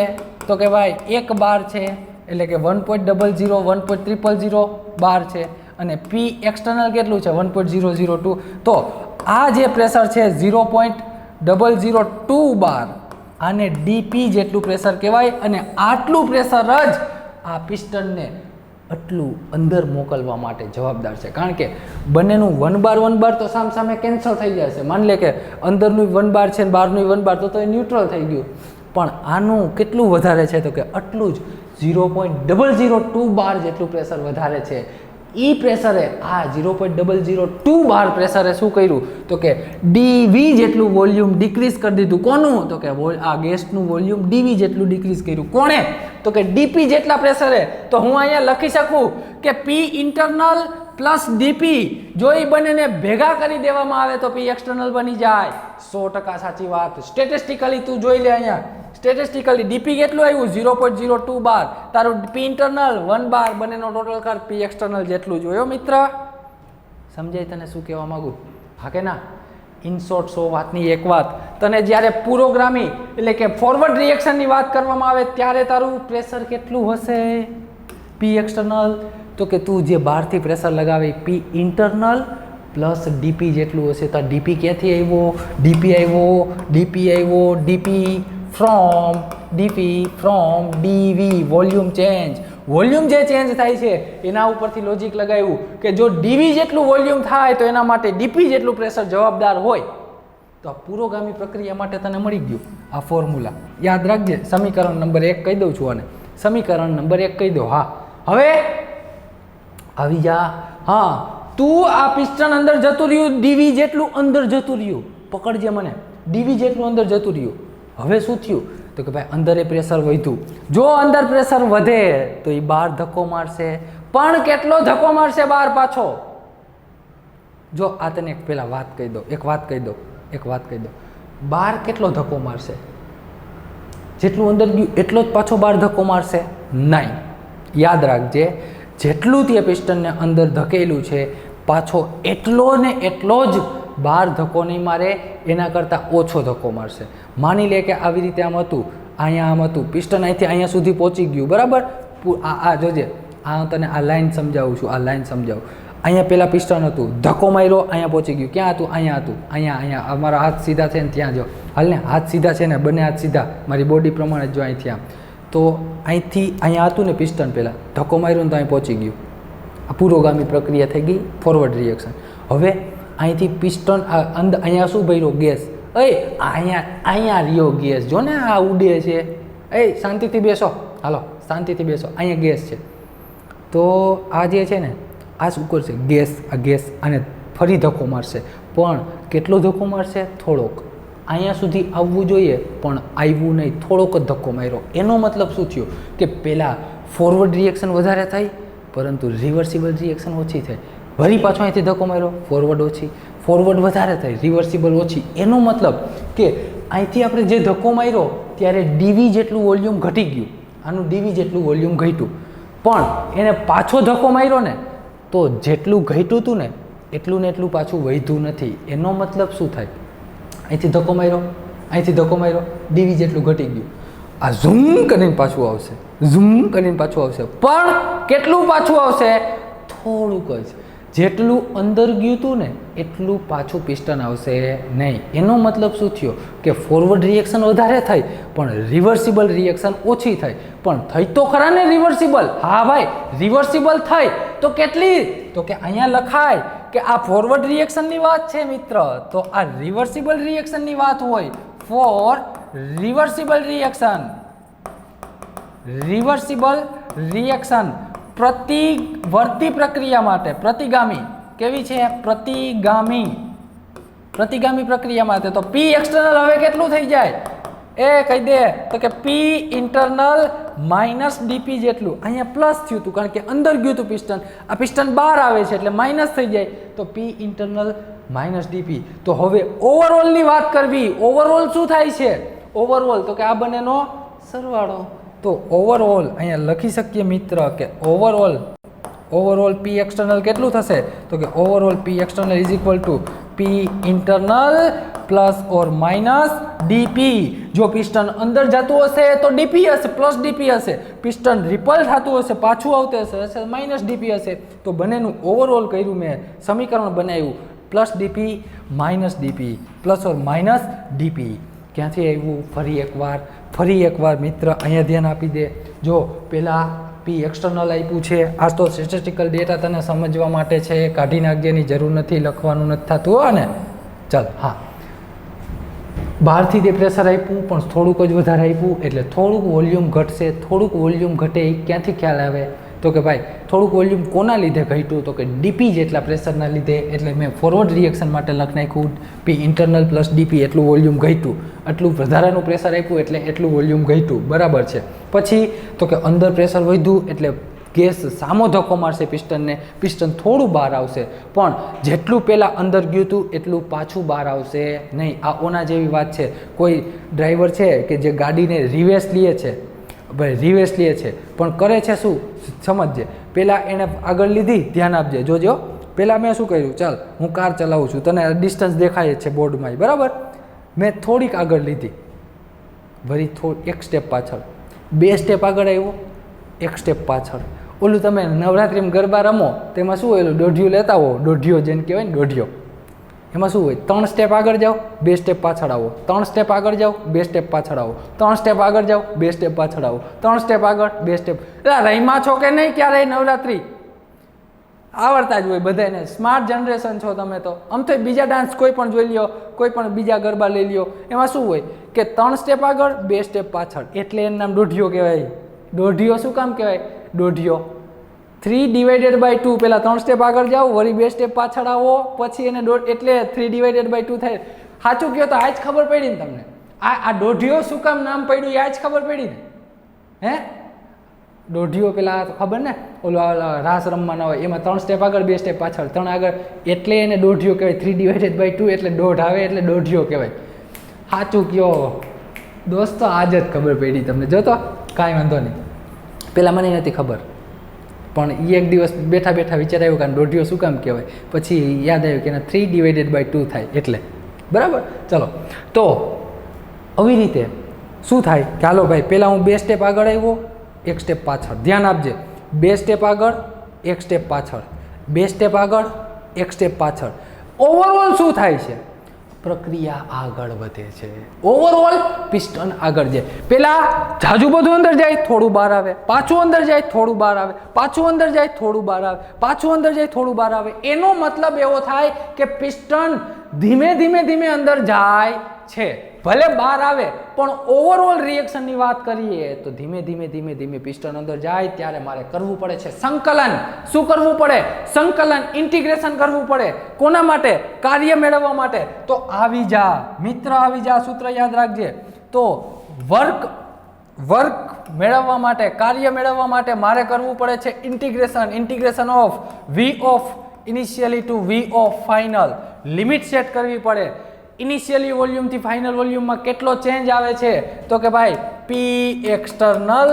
A: તો કે ભાઈ 1 બાર છે, એટલે કે 1.00 1.000 બાર છે, અને પી એક્સટર્નલ કેટલું છે? 1.002. તો આ જે પ્રેશર છે 0.002 બાર, આને ડીપી જેટલું પ્રેશર કહેવાય. અને આટલું પ્રેશર જ આ પિસ્ટનને આટલું અંદર મોકલવા માટે જવાબદાર છે. કારણ કે બંનેનું 1 બાર તો સામે કેન્સલ થઈ જશે. માની લે કે અંદરનું 1 બાર છે ને બહારનું 1 બાર, તો એ ન્યુટ્રલ થઈ ગયું. પણ આનું કેટલું વધારે છે? તો કે આટલું જ 0.002 બાર જેટલું પ્રેશર વધારે છે. એ પ્રેશરે આ 0.002 બાર પ્રેશરે શું કર્યું? તો કે ડીવી જેટલું વોલ્યુમ ડિક્રીઝ કરી દીધું. કોનું? તો કે આ ગેસનું વોલ્યુમ ડીવી જેટલું ડિક્રીઝ કર્યું. કોણે? તો કે ડીપી જેટલા પ્રેશરે. તો હું અહીંયા લખી શકું કે પી ઇન્ટરનલ પ્લસ ડીપી જો એ બંનેને ભેગા કરી દેવામાં આવે તો પી એક્સટર્નલ બની જાય. 100% સાચી વાત. સ્ટેટિસ્ટિકલી તું જોઈ લે અહીંયા. સ્ટેટિસ્ટિકલી ડીપી કેટલું આવ્યું? 0.02 બાર. તારું પી ઇન્ટરનલ 1 બાર, બંનેનો ટોટલ કર પી એક્સટર્નલ જેટલું જોયો મિત્ર? સમજાય તને શું કહેવા માંગુ? હા કે ના? ઇન શોર્ટ 100 વાતની એક વાત. તને જ્યારે પુરોગામી એટલે કે ફોરવર્ડ રિએક્શનની વાત કરવામાં આવે ત્યારે તારું પ્રેશર કેટલું હશે? પી એક્સટર્નલ. તો કે તું જે બહારથી પ્રેશર લગાવે પી ઇન્ટરનલ પ્લસ ડીપી જેટલું હશે. તો ડીપી ક્યાંથી આવ્યો? ડીપી આવ્યો DP from ડીવી volume change. Volume જે ચેન્જ થાય છે એના ઉપરથી લોજિક લગાવ્યું કે જો ડીવી જેટલું વોલ્યુમ થાય તો એના માટે ડીપી જેટલું પ્રેશર જવાબદાર હોય. તો આ પુરોગામી પ્રક્રિયા માટે તને મળી ગયું આ ફોર્મ્યુલા. યાદ રાખજે. સમીકરણ નંબર 1 કહી દઉં છું. અને સમીકરણ નંબર 1 કહી દો. હા, હવે આવી જા. હા, તું આ પિસ્ટન અંદર જતું રહ્યું, ડીવી જેટલું અંદર જતું રહ્યું. પકડજે મને. ડીવી જેટલું અંદર જતું રહ્યું. હવે શું થયું? તો કે ભાઈ અંદર પ્રેશર વધ્યું. જો અંદર પ્રેશર વધે તો એ બહાર ધક્કો મારશે. પણ કેટલો ધક્કો મારશે બહાર પાછો? જો આ તને એક પહેલા વાત કહી દો. એક વાત કહી દો. બહાર કેટલો ધક્કો મારશે? જેટલું અંદર ગયું એટલો જ પાછો બહાર ધક્કો મારશે? નહીં. યાદ રાખજે, જેટલું તે પિસ્ટનને અંદર ધકેલું છે પાછો એટલો ને એટલો જ બહાર ધક્કો નહીં મારે, એના કરતાં ઓછો ધક્કો મારશે. માની લે કે આવી રીતે આમ હતું, અહીંયા આમ હતું, પિસ્ટન અહીંથી અહીંયા સુધી પહોંચી ગયું, બરાબર? આ જોજે, આ હું તને આ લાઈન સમજાવું છું. અહીંયા પહેલાં પિસ્ટન હતું, ધક્કો માર્યો, અહીંયા પહોંચી ગયું. ક્યાં હતું? અહીંયા હતું. અહીંયા અમારા હાથ સીધા છે ને ત્યાં જો. હાલ ને, હાથ સીધા છે ને, બંને હાથ સીધા મારી બોડી પ્રમાણે જો અહીંથી આમ. તો અહીંથી અહીંયા હતું ને પિસ્ટન, પહેલાં ધક્કો માર્યો ને તો અહીં પહોંચી ગયું. આ પુરોગામી પ્રક્રિયા થઈ ગઈ, ફોરવર્ડ રિએક્શન. હવે અહીંથી પિસ્ટન અંદર અહીંયા શું ભર્યો? ગેસ. અહીંયા રહ્યો ગેસ. જો ને આ ઉડે છે. શાંતિથી બેસો. હાલો શાંતિથી બેસો. અહીંયા ગેસ છે. તો આ જે છે ને, આ શું કરશે? આ ગેસ આને ફરી ધક્કો મારશે. પણ કેટલો ધક્કો મારશે? થોડોક. અહીંયા સુધી આવવું જોઈએ પણ આવ્યું નહીં, થોડોક જ ધક્કો માર્યો. એનો મતલબ શું થયો? કે પહેલાં ફોરવર્ડ રિએક્શન વધારે થઈ પરંતુ રિવર્સિબલ રિએક્શન ઓછી થઈ. વળી પાછો અહીંથી ધક્કો માર્યો, ફોરવર્ડ ઓછી. ફોરવર્ડ વધારે થઈ, રિવર્સિબલ ઓછી. એનો મતલબ કે અહીંથી આપણે જે ધક્કો માર્યો ત્યારે ડીવી જેટલું વોલ્યુમ ઘટી ગયું. આનું ડીવી જેટલું વોલ્યુમ ઘટ્યું. પણ એને પાછો ધક્કો માર્યો ને તો જેટલું ઘટ્યું હતું ને એટલું ને એટલું પાછું વધ્યું નથી. એનો મતલબ શું થાય? અહીંથી ધક્કો માર્યો, ડીવી જેટલું ઘટી ગયું. આ ઝૂમ કરીને પાછું આવશે, પણ કેટલું પાછું આવશે? થોડુંક જ. જેટલું અંદર ગયું હતું ને એટલું પાછું પિસ્ટન આવશે નહીં. એનો મતલબ શું થયો? કે ફોરવર્ડ રિએક્શન વધારે થઈ પણ રિવર્સિબલ રિએક્શન ઓછી થઈ. પણ થઈ તો ખરા ને રિવર્સિબલ? હા ભાઈ, રિવર્સિબલ થઈ તો કેટલી? તો કે અહીંયા લખાય કે આ ફોરવર્ડ રિએક્શનની વાત છે મિત્ર. તો આ રિવર્સિબલ રિએક્શનની વાત હોય. ફોર રિવર્સિબલ રિએક્શન પ્રતિવર્તી પ્રક્રિયા માટે. પ્રતિગામી કેવી છે? પ્રતિગામી પ્રક્રિયા માટે. તો પી એક્સટર્નલ હવે કેટલું થઈ જાય? કહી દે. તો કે પી ઇન્ટરનલ માઇનસ ડીપી જેટલું. અહીંયા પ્લસ થયું હતું કારણ કે અંદર ગયું હતું પિસ્ટન. આ પિસ્ટન બહાર આવે છે એટલે માઇનસ થઈ જાય. તો પી ઇન્ટરનલ માઇનસ ડીપી. તો હવે ઓવરઓલની વાત કરવી. ઓવરઓલ શું થાય છે? ઓવરઓલ તો કે આ બંનેનો સરવાળો. તો ઓવરઓલ અહીંયા લખી શકીએ મિત્ર કે ઓવરઓલ પી એક્સટર્નલ કેટલું થશે તો કે overall P external is equal to P internal plus or minus DP. જો પિસ્ટન અંદર જતું હશે તો ડીપી હશે, પ્લસ ડીપી હશે. પિસ્ટન રિપલ થતું હશે, પાછું આવતું હશે માઇનસ ડીપી હશે. તો બંનેનું ઓવરઓલ કર્યું, મેં સમીકરણ બનાવ્યું plus DP minus DP, plus or minus DP. ક્યાંથી આવ્યું? ફરી એકવાર મિત્ર અહીંયા ધ્યાન આપી દે. જો પહેલાં પી એક્સટર્નલ આપ્યું છે, આ તો સ્ટેટિસ્ટિકલ ડેટા તને સમજવા માટે છે, કાઢી નાખજેની જરૂર નથી, લખવાનું નથી થતું હો ને. ચાલ, હા, બહારથી તે પ્રેશર આપ્યું પણ થોડુંક જ વધારે આપ્યું એટલે થોડુંક વોલ્યુમ ઘટશે. થોડુંક વોલ્યુમ ઘટે એ ક્યાંથી ખ્યાલ આવે તો કે ભાઈ થોડુંક વોલ્યુમ કોના લીધે ઘટ્યું તો કે ડીપી જેટલા પ્રેશરના લીધે. એટલે મેં ફોરવર્ડ રિએક્શન માટે લખી નાખ્યું પી ઇન્ટરનલ પ્લસ ડીપી એટલું વોલ્યુમ ઘટ્યું, આટલું વધારાનું પ્રેશર આપ્યું એટલે એટલું વોલ્યુમ ઘટ્યું, બરાબર છે. પછી તો કે અંદર પ્રેશર વધ્યું એટલે ગેસ સામો ધક્કો મારશે પિસ્ટનને, પિસ્ટન થોડું બહાર આવશે પણ જેટલું પહેલાં અંદર ગયું હતું એટલું પાછું બહાર આવશે નહીં. આ ઓના જેવી વાત છે. કોઈ ડ્રાઈવર છે કે જે ગાડીને રિવેસ લે છે, ભાઈ રિવેસ લે છે પણ કરે છે શું સમજજે. પહેલાં એણે આગળ લીધી, ધ્યાન આપજે, જોજો. પહેલાં મેં શું કર્યું, ચાલ હું કાર ચલાવું છું, તને ડિસ્ટન્સ દેખાય છે બોર્ડમાં, બરાબર. મેં થોડીક આગળ લીધી, વળી એક સ્ટેપ પાછળ, 2 સ્ટેપ આગળ આવ્યો, 1 સ્ટેપ પાછળ. ઓલું તમે નવરાત્રિમાં ગરબા રમો તેમાં શું હોય, દોઢિયો લેતા હો, દોઢિયો જેને કહેવાય ને દોઢિયો, એમાં શું હોય 3 સ્ટેપ આગળ જાઓ 2 સ્ટેપ પાછળ આવો, 3 સ્ટેપ આગળ જાઓ 2 સ્ટેપ પાછળ આવો, 3 સ્ટેપ આગળ જાઓ 2 સ્ટેપ પાછળ આવો, 3 સ્ટેપ આગળ 2 સ્ટેપ. રહીમાં છો કે નહીં ક્યારેય નવરાત્રિ? આવડતા જ હોય બધાને, સ્માર્ટ જનરેશન છો તમે તો. આમ તો બીજા ડાન્સ કોઈ પણ જોઈ લ્યો, કોઈ પણ બીજા ગરબા લઈ લ્યો, એમાં શું હોય કે 3 સ્ટેપ આગળ 2 સ્ટેપ પાછળ, એટલે એનું નામ દોઢિયો કહેવાય. દોઢિયો શું કામ કહેવાય? દોઢિયો 3/2. પહેલાં 3 સ્ટેપ આગળ જાઓ, વળી 2 સ્ટેપ પાછળ આવો, પછી એને એટલે 3/2 થાય. સાચું કહો તો આ જ ખબર પડી ને તમને. આ દોઢિયો શું કામ નામ પડ્યું એ આ જ ખબર પડી ને. હે, દોઢિયો પેલા ખબર ને ઓલો રાસ રમવાના હોય એમાં 3 સ્ટેપ આગળ 2 સ્ટેપ પાછળ, 3 આગળ, એટલે એને દોઢિયો કહેવાય. 3/2 એટલે દોઢ આવે એટલે દોઢિયો કહેવાય. સાચું કહો દોસ્તો, આજ જ ખબર પડી તમને. જો તો કાંઈ વાંધો નહીં, પહેલાં મને નથી ખબર પણ એ એક દિવસ બેઠા બેઠા વિચાર આવ્યો કે દોઢિયો શું કામ કહેવાય, પછી યાદ આવ્યું કે એના 3/2 થાય એટલે, બરાબર. ચલો, તો આવી રીતે શું થાય કે હાલો ભાઈ પહેલાં હું 2 સ્ટેપ આગળ આવ્યો, 1 સ્ટેપ પાછળ. ધ્યાન આપજે, 2 સ્ટેપ આગળ 1 સ્ટેપ પાછળ, 2 સ્ટેપ આગળ 1 સ્ટેપ પાછળ. ઓવરઓલ શું થાય છે? પ્રક્રિયા આગળ વધે છે. ઓવરઓલ પિસ્ટન આગળ જાય. પહેલાં જાજુ બધું અંદર જાય, થોડું બહાર આવે, પાછું અંદર જાય, થોડું બહાર આવે, પાછું અંદર જાય, થોડું બહાર આવે, પાછું અંદર જાય, થોડું બહાર આવે. એનો મતલબ એવો થાય કે પિસ્ટન ધીમે ધીમે ધીમે અંદર જાય છે. ભલે બહાર આવે પણ ઓવરઓલ રિએક્શનની વાત કરીએ તો ધીમે ધીમે ધીમે ધીમે પિસ્ટન અંદર જાય ત્યારે મારે કરવું પડે છે સંકલન. શું કરવું પડે? સંકલન, ઇન્ટિગ્રેશન કરવું પડે. કોના માટે? કાર્ય મેળવવા માટે. તો આવી જા મિત્ર, આવી જા, સૂત્ર યાદ રાખજે. તો વર્ક મેળવવા માટે, કાર્ય મેળવવા માટે મારે કરવું પડે છે integration. Integration of V of initially to V of final. Limit set કરવી પડે. ઇનિશિયલી વોલ્યુમથી ફાઇનલ વોલ્યુમમાં કેટલો ચેન્જ આવે છે તો કે ભાઈ P external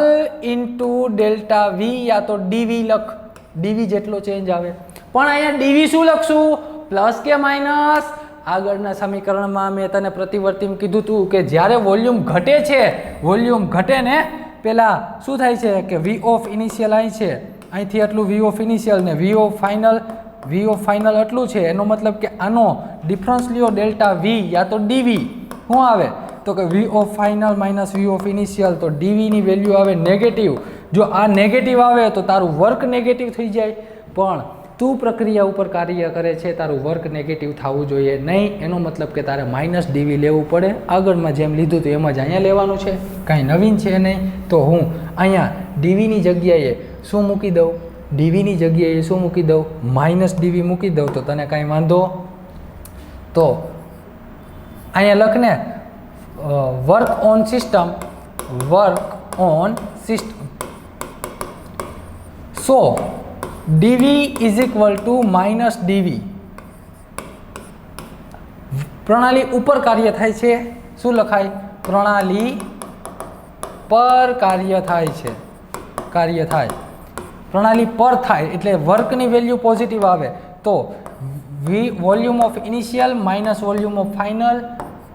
A: into delta V, યા તો ડીવી લખ, ડીવી જેટલો ચેન્જ આવે. પણ અહીંયા ડીવી શું લખશું? પ્લસ કે માઇનસ? આગળના સમીકરણમાં મેં તને પ્રતિવર્તીમાં કીધું હતું કે જ્યારે વોલ્યુમ ઘટે છે, વોલ્યુમ ઘટે ને પહેલાં શું થાય છે કે વી ઓફ ઇનિશિયલ અહીં છે, અહીંથી આટલું વી ઓફ ઇનિશિયલ ને વી ઓફ ફાઇનલ આટલું છે. એનો મતલબ કે આનો ડિફરન્સ લ્યો ડેલ્ટા વી યા તો ડીવી, શું આવે તો કે V of final minus V of initial. તો ડીવીની વેલ્યુ આવે નેગેટિવ. જો આ નેગેટિવ આવે તો તારું વર્ક નેગેટિવ થઈ જાય. પણ તું પ્રક્રિયા ઉપર કાર્ય કરે છે, તારું વર્ક નેગેટિવ થવું જોઈએ નહીં. એનો મતલબ કે તારે માઇનસ ડીવી લેવું પડે. આગળમાં જેમ લીધું હતું એમ જ અહીંયા લેવાનું છે, કાંઈ નવીન છે નહીં. તો હું અહીંયા ડીવીની જગ્યાએ શું મૂકી દઉં? ડીવીની જગ્યાએ શું મૂકી દઉં? માઇનસ ડીવી મૂકી દઉં તો તને કાંઈ વાંધો? તો અહીંયા લખને work on system, work on system. So dV is equal to minus dV. પ્રણાલી ઉપર કાર્ય થાય છે, શું લખાય? પ્રણાલી પર કાર્ય થાય છે, કાર્ય થાય, પ્રણાલી પર થાય એટલે વર્કની વેલ્યુ પોઝિટિવ આવે તો V volume of initial minus volume of final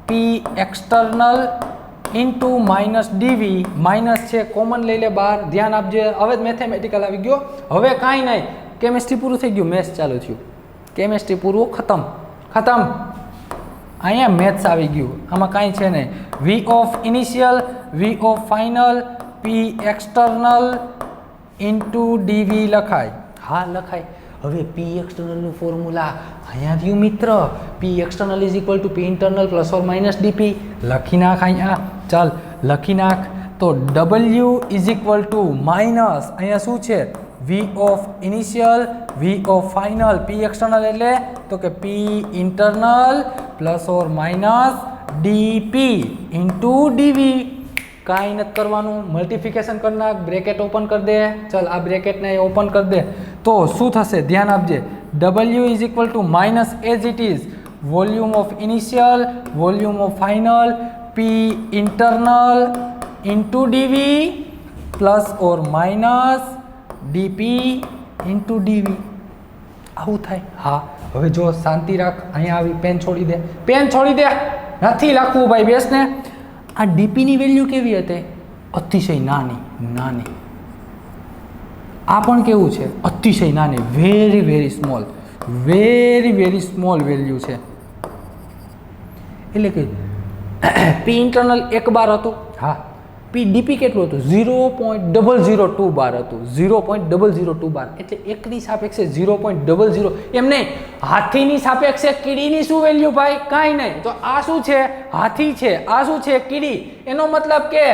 A: P external into minus dV, minus છે કોમન લઈ લે બહાર, ધ્યાન આપજે. હવે મેથેમેટિકલ આવી ગયો, હવે કાંઈ નહીં, કેમિસ્ટ્રી પૂરું થઈ ગયું, મેથ્સ ચાલુ થયું, કેમિસ્ટ્રી પૂરું, ખતમ ખતમ. અહીંયા મેથ્સ આવી ગયું, આમાં કાંઈ છે નહીં. V of initial, V of final, P external into dV લખાય, હા લખાય. હવે પી એક્સટર્નલનું ફોર્મ્યુલા અહીંયા થયું મિત્ર, P external is equal to P internal plus or minus dP, લખી નાખ અહીંયા, ચાલ લખી નાખ. તો W is equal to minus અહીંયા શું છે, V of initial, V of final, P external એટલે તો કે P internal plus or minus dP into dV. કાંઈ નથી કરવાનું, મલ્ટિફિકેશન કરી નાખ, બ્રેકેટ ઓપન કરી દે, ચાલ આ બ્રેકેટને ઓપન કરી દે તો શું થશે ધ્યાન આપજે. W is equal to minus as it is volume of initial, volume of final, P internal into ડીવી plus or minus dP into dV. આવું થાય. હા હવે જો શાંતિ રાખ, અહીંયા આવી પેન છોડી દે, પેન છોડી દે, નથી લખવું ભાઈ, બેસને. આ ડીપીની વેલ્યુ કેવી હતી, અતિશય નાની, નાની. આ પણ કેવું છે, અતિશય નાની, very very small, very very small value છે. એટલે કે પી ઇન્ટરનલ 1 બાર હતું, હા પી ડીપી કેટલું હતું, 0.002 બાર હતું, 0.002 બાર એટલે 1 ની સાપેક્ષે 0.00. એમ નહીં, હાથીની સાપેક્ષે કીડીની શું વેલ્યુ ભાઈ, કાંઈ નહીં. તો આ શું છે, હાથી છે, આ શું છે, કીડી. એનો મતલબ કે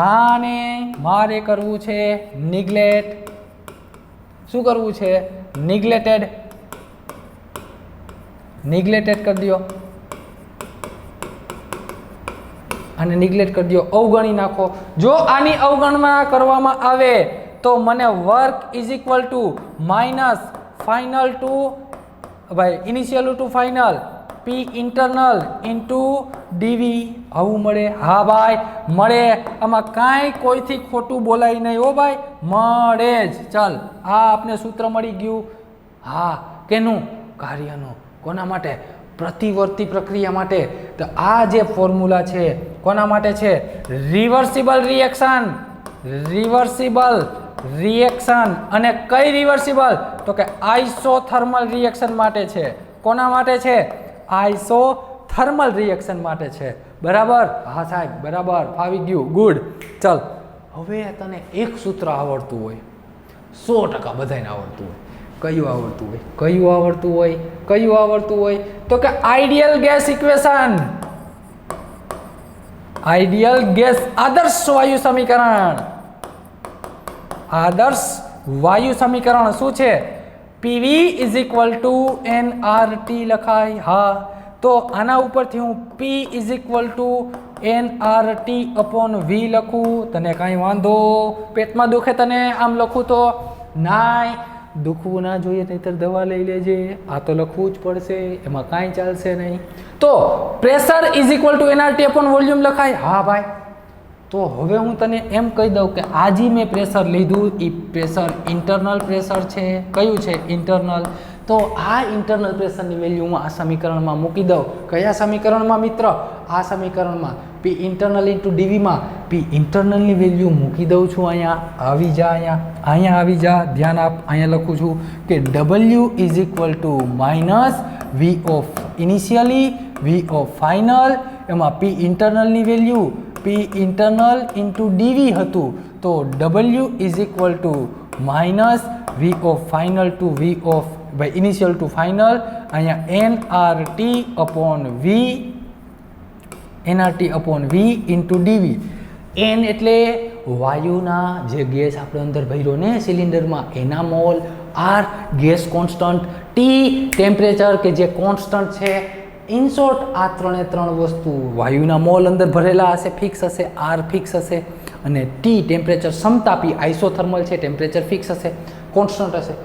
A: આને મારે કરવું છે નિગ્લેક્ટ. શું કરવું છે, નિગ્લેક્ટેડ, નિગ્લેક્ટેડ કરી દો, અને નિગ્લેક્ટ કરી દો, અવગણી નાખો. જો આની અવગણના કરવામાં આવે તો મને work is equal to minus final to ભાઈ initial to final P internal into dV આવું મળે. હા ભાઈ મળે, આમાં કાંઈ કોઈથી ખોટું બોલાય નહીં હો ભાઈ, મળે જ. ચાલ આ આપને સૂત્ર મળી ગયું. હા કેનું, કાર્યનું. કોના માટે, પ્રતિવર્તી પ્રક્રિયા માટે. તો આ જે ફોર્મ્યુલા છે કોના માટે છે, રિવર્સિબલ રિએક્શન, રિવર્સિબલ રિએક્શન. અને કઈ રિવર્સિબલ, તો કે આઇસોથર્મલ રિએક્શન માટે છે. કોના માટે છે, આઇસોથર્મલ રિએક્શન માટે છે. બરાબર, હા સાહેબ બરાબર, ફાવી ગયું, ગુડ. ચાલ હવે તને એક સૂત્ર આવડતું હોય, 100% બધાને આવડતું હોય, કયું આવડતું હોય, કયું આવડતું હોય, કયું આવડતું હોય, તો કે ideal gas equation, ideal gas આદર્શ વાયુ સમીકરણ. આદર્શ વાયુ સમીકરણ શું છે, PV is equal to nRT લખાય. હા તો આના ઉપરથી હું P is equal to nRT upon V લખું. તને કાંઈ વાંધો, પેટમાં દુખે તને આમ લખું તો, નાય દુખવું ના જોઈએ, નહીંતર દવા લઈ લેજે. આ તો લખવું જ પડશે, એમાં કાંઈ ચાલશે નહીં. તો pressure is equal to nRT upon volume લખાય. હા ભાઈ, તો હવે હું તને એમ કહી દઉં કે આજે મેં પ્રેશર લીધું એ પ્રેશર ઇન્ટરનલ પ્રેશર છે. કયું છે, ઇન્ટરનલ. તો આ ઇન્ટરનલ પ્રેશરની વેલ્યુ હું આ સમીકરણમાં મૂકી દઉં. કયા સમીકરણમાં મિત્ર, આ સમીકરણમાં પી ઇન્ટરનલ ઇન્ટુ ડીવીમાં પી ઇન્ટરનલની વેલ્યુ મૂકી દઉં છું. અહીંયા આવી જા, અહીંયા આવી જા, ધ્યાન આપ. અહીંયા લખું છું કે W is equal to minus V of initially, V of final, એમાં પી ઇન્ટરનલની value P internal into dV હતું. તો W is equal to minus V of final to V of by initial to final, અહીંયા nRT upon V, nRT upon V into dV. N એટલે વાયુના જે gas આપણે અંદર ભર્યો ને સિલિન્ડરમાં એના mole, R gas constant, T temperature કે જે કોન્સ્ટન્ટ છે. ઇન શોર્ટ આ ત્રણે ત્રણ વસ્તુ વાયુના મોલ અંદર ભરેલા હશે, ફિક્સ હશે, આર ફિક્સ હશે, અને ટી ટેમ્પરેચર સમતાપી આઇસોથર્મલ છે, ટેમ્પરેચર ફિક્સ હશે, કોન્સ્ટન્ટ હશે.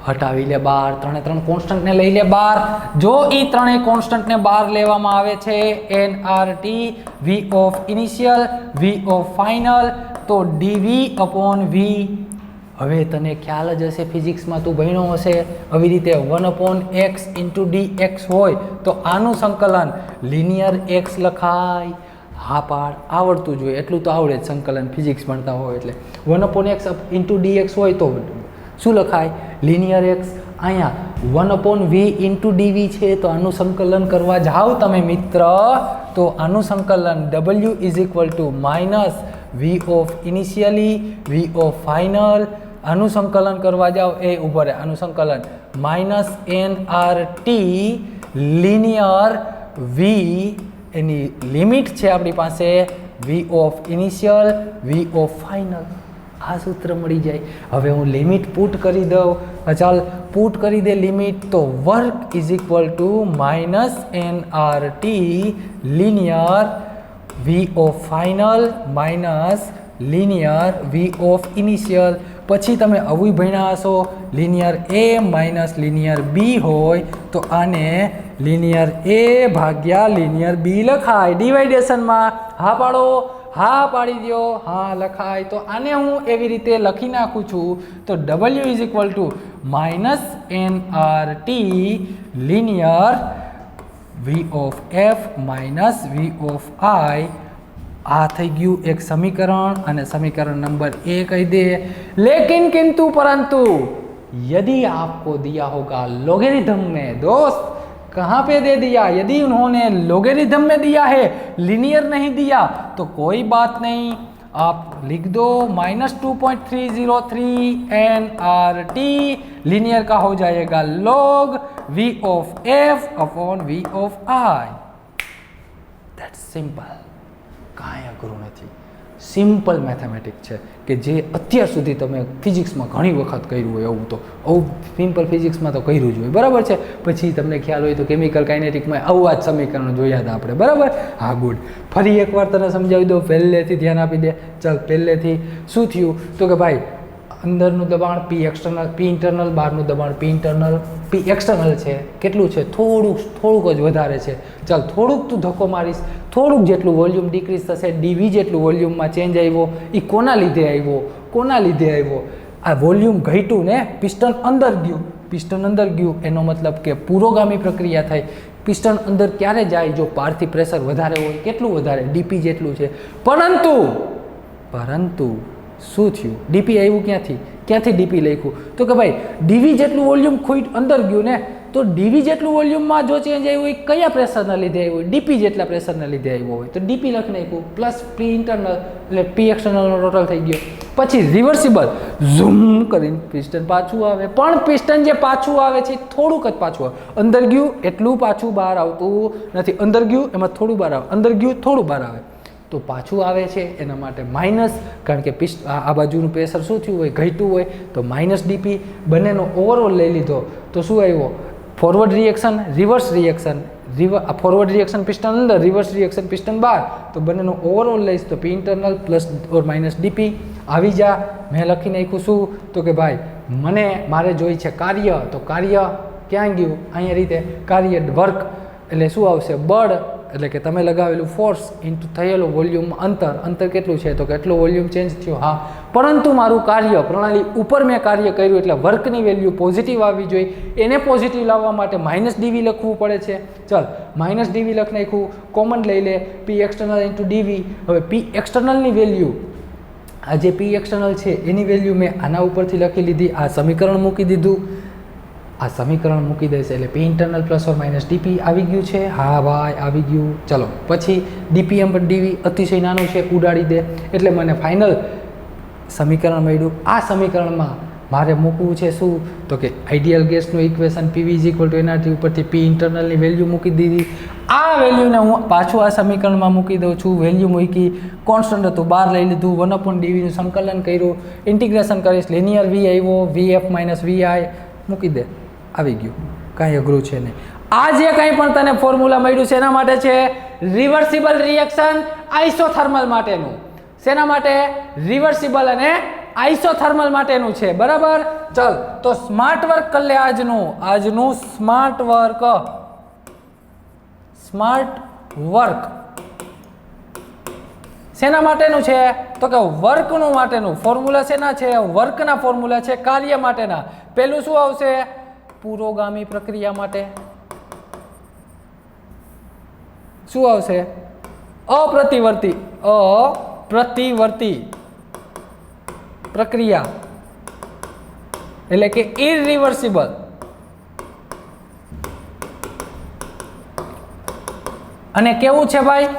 A: હટાવી લે બહાર, ત્રણે ત્રણ કોન્સ્ટન્ટને લઈ લે બહાર. જો એ ત્રણેય કોન્સ્ટન્ટને બહાર લેવામાં આવે છે NRT, V of initial, V of final, તો dV અપોન V. હવે તને ખ્યાલ જ હશે, ફિઝિક્સમાં તું ભણ્યો હશે, આવી રીતે 1/x ઇન્ટુ dx હોય તો આનું સંકલન લિનિયર x લખાય. હા પાડ, આવડતું જોઈએ એટલું તો આવડે જ, સંકલન ફિઝિક્સ ભણતા હોય એટલે. 1/x ઇન્ટુ dx હોય તો શું લખાય? Linear x. અહીંયા 1/v ઇન્ટુ dv છે તો આનું સંકલન કરવા જાઓ તમે મિત્ર તો આનું સંકલન w is equal to minus v of initially, v of final. આનું સંકલન કરવા જાઓ એ ઉભો રહે, આનું સંકલન માઇનસ NRT લિનિયર v, એની લિમિટ છે આપણી પાસે v of initial, v of final. આ સૂત્ર મળી જાય. હવે હું લિમિટ પુટ કરી દઉં. ચાલ પુટ કરી દે લિમિટ, તો work is equal to minus NRT linear v of final minus linear v of initial. પછી તમે આવું ભણ્યા હશો, linear a minus linear b હોય તો આને લિનિયર a ભાગ્યા લિનિયર b લખાય ડિવાઇડેશનમાં. હા પાડો, હા પાડી દો, હા લખાય. તો આને હું એવી રીતે લખી નાખું છું તો w is equal to minus NRT linear v of f minus v of i. આ થઈ ગયું એક સમીકરણ, અને સમીકરણ नंबर 1 કહી दे. लेकिन किंतु परंतु यदि आपको दिया होगा लोगेरिथम में, दोस्त कहाँ पे दे दिया, यदि उन्होंने लोगेरिथम में दिया है, लीनियर नहीं दिया तो कोई बात नहीं, आप लिख दो -2.303 NRT लीनियर का हो जाएगा log v of f upon v of i. That's simple. કાંઈ અઘરું નથી, સિમ્પલ મેથેમેટિક્સ છે કે જે અત્યાર સુધી તમે ફિઝિક્સમાં ઘણી વખત કર્યું હોય. આવું સિમ્પલ ફિઝિક્સમાં તો કર્યું જ હોય, બરાબર છે. પછી તમને ખ્યાલ હોય તો કેમિકલ કાઇનેટિકમાં આવા જ સમીકરણો જોયા હતા આપણે, બરાબર. હા ગુડ. ફરી એકવાર તને સમજાવી દો, પહેલેથી ધ્યાન આપી દે. ચાલ પહેલેથી શું થયું તો કે ભાઈ અંદરનું દબાણ P એક્સટર્નલ, P ઇન્ટરનલ, બહારનું દબાણ P ઇન્ટરનલ. P એક્સટર્નલ છે કેટલું છે? થોડુંક જ વધારે છે. ચાલ થોડુંક તું ધક્કો મારીશ, થોડુંક જેટલું વોલ્યુમ ડિક્રીઝ થશે, dv જેટલું વોલ્યુમમાં ચેન્જ આવ્યો. એ કોના લીધે આવ્યો? કોના લીધે આવ્યો? આ વોલ્યુમ ઘટ્યું ને, પિસ્ટન અંદર ગયું. પિસ્ટન અંદર ગયું એનો મતલબ કે પુરોગામી પ્રક્રિયા થાય. પિસ્ટન અંદર ક્યારે જાય? જો બહારથી પ્રેશર વધારે હોય. કેટલું વધારે? dp જેટલું છે. પરંતુ શું થયું? ડીપી આવ્યું ક્યાંથી ડીપી લખ્યું તો કે ભાઈ ડીવી જેટલું વોલ્યુમ અંદર ગયું ને, તો ડીવી જેટલું વોલ્યુમમાં જો ચેન્જ આવ્યું હોય કયા પ્રેશરના લીધે આવ્યું હોય? ડીપી જેટલા પ્રેશરના લીધે આવ્યો હોય તો ડીપી લખી નાખ્યું પ્લસ પી ઇન્ટરનલ, એટલે પી એક્સટર્નલનો ટોટલ થઈ ગયો. પછી રિવર્સિબલ ઝૂમ કરીને પિસ્ટન પાછું આવે, પણ પિસ્ટન જે પાછું આવે છે થોડુંક જ પાછું આવે. અંદર ગયું એટલું પાછું બહાર આવતું નથી. અંદર ગયું એમાં થોડું બહાર આવે, અંદર ગયું થોડું બહાર આવે તો પાછું આવે છે. એના માટે માઇનસ, કારણ કે આ બાજુનું પ્રેશર શું થયું હોય? ઘટ્યું હોય તો માઇનસ ડીપી. બંનેનો ઓવરઓલ લઈ લીધો તો શું આવ્યો? Forward reaction, reverse reaction. Forward reaction piston અંદર, રિવર્સ રિએક્શન પિસ્ટન બહાર. તો બંનેનો ઓવરઓલ લઈશ તો P internal plus or minus dP આવી જા. મેં લખી નાખ્યું શું તો કે ભાઈ મારે જોઈ છે કાર્ય, તો કાર્ય ક્યાં ગયું? અહીંયા રીતે કાર્ય વર્ક એટલે શું આવશે? બળ, એટલે કે તમે લગાવેલું ફોર્સ ઇન્ટુ થયેલો વોલ્યુમ અંતર કેટલું છે તો કેટલો વોલ્યુમ ચેન્જ થયો. હા, પરંતુ મારું કાર્ય પ્રણાલી ઉપર મેં કાર્ય કર્યું એટલે વર્કની વેલ્યુ પોઝિટિવ આવવી જોઈએ. એને પોઝિટિવ લાવવા માટે માઇનસ ડીવી લખવું પડે છે. ચાલ માઇનસ ડીવી લખી નાખ્યું, કોમન લઈ લે, પી એક્સટર્નલ ઇન્ટુ ડીવી. હવે પી એક્સટર્નલની વેલ્યુ, આ જે પી એક્સટર્નલ છે એની વેલ્યુ મેં આના ઉપરથી લખી લીધી. આ સમીકરણ મૂકી દીધું, આ સમીકરણ મૂકી દેશે એટલે P internal plus or minus dP આવી ગયું છે. હા ભાઈ આવી ગયું. ચલો પછી ડીપીએમ પર ડીવી અતિશય નાનું છે, ઉડાડી દે એટલે મને ફાઇનલ સમીકરણ મળ્યું. આ સમીકરણમાં મારે મૂકવું છે શું તો કે આઈડિયલ ગેસનું equation PV is equal to NRT ઉપરથી પી ઇન્ટરનલની વેલ્યુ મૂકી દીધી. આ વેલ્યુને હું પાછું આ સમીકરણમાં મૂકી દઉં છું. વેલ્યુ મૂકી, કોન્સ્ટન્ટ હતું બહાર લઈ લીધું, 1/dvનું સંકલન કર્યું, ઇન્ટિગ્રેશન કરીશ, લિનિયર વી આવ્યો, વીએફ માઇનસ વીઆઈ મૂકી દે, આવી ગયું. કાંઈ અઘરું છે નહીં. આ જે કંઈ પણ તને ફોર્મ્યુલા મળ્યું છે એના માટે છે રિવર્સિબલ રિએક્શન આઇસોથર્મલ માટેનું. શેના માટે? રિવર્સિબલ અને આઇસોથર્મલ માટેનું છે, બરાબર. ચલ તો સ્માર્ટ વર્ક કરી લે આજનું સ્માર્ટ વર્ક શેના માટેનું છે? તો કે વર્કનું માટેનું. ફોર્મ્યુલા શેના છે? વર્કના ફોર્મ્યુલા છે, કાર્ય માટેના. પહેલું શું આવશે? પુરોગામી પ્રક્રિયા માટે શું આવશે? અપ્રતિવર્તી પ્રક્રિયા એટલે કે ઇરરિવર્સિબલ. અને કેવું છે ભાઈ?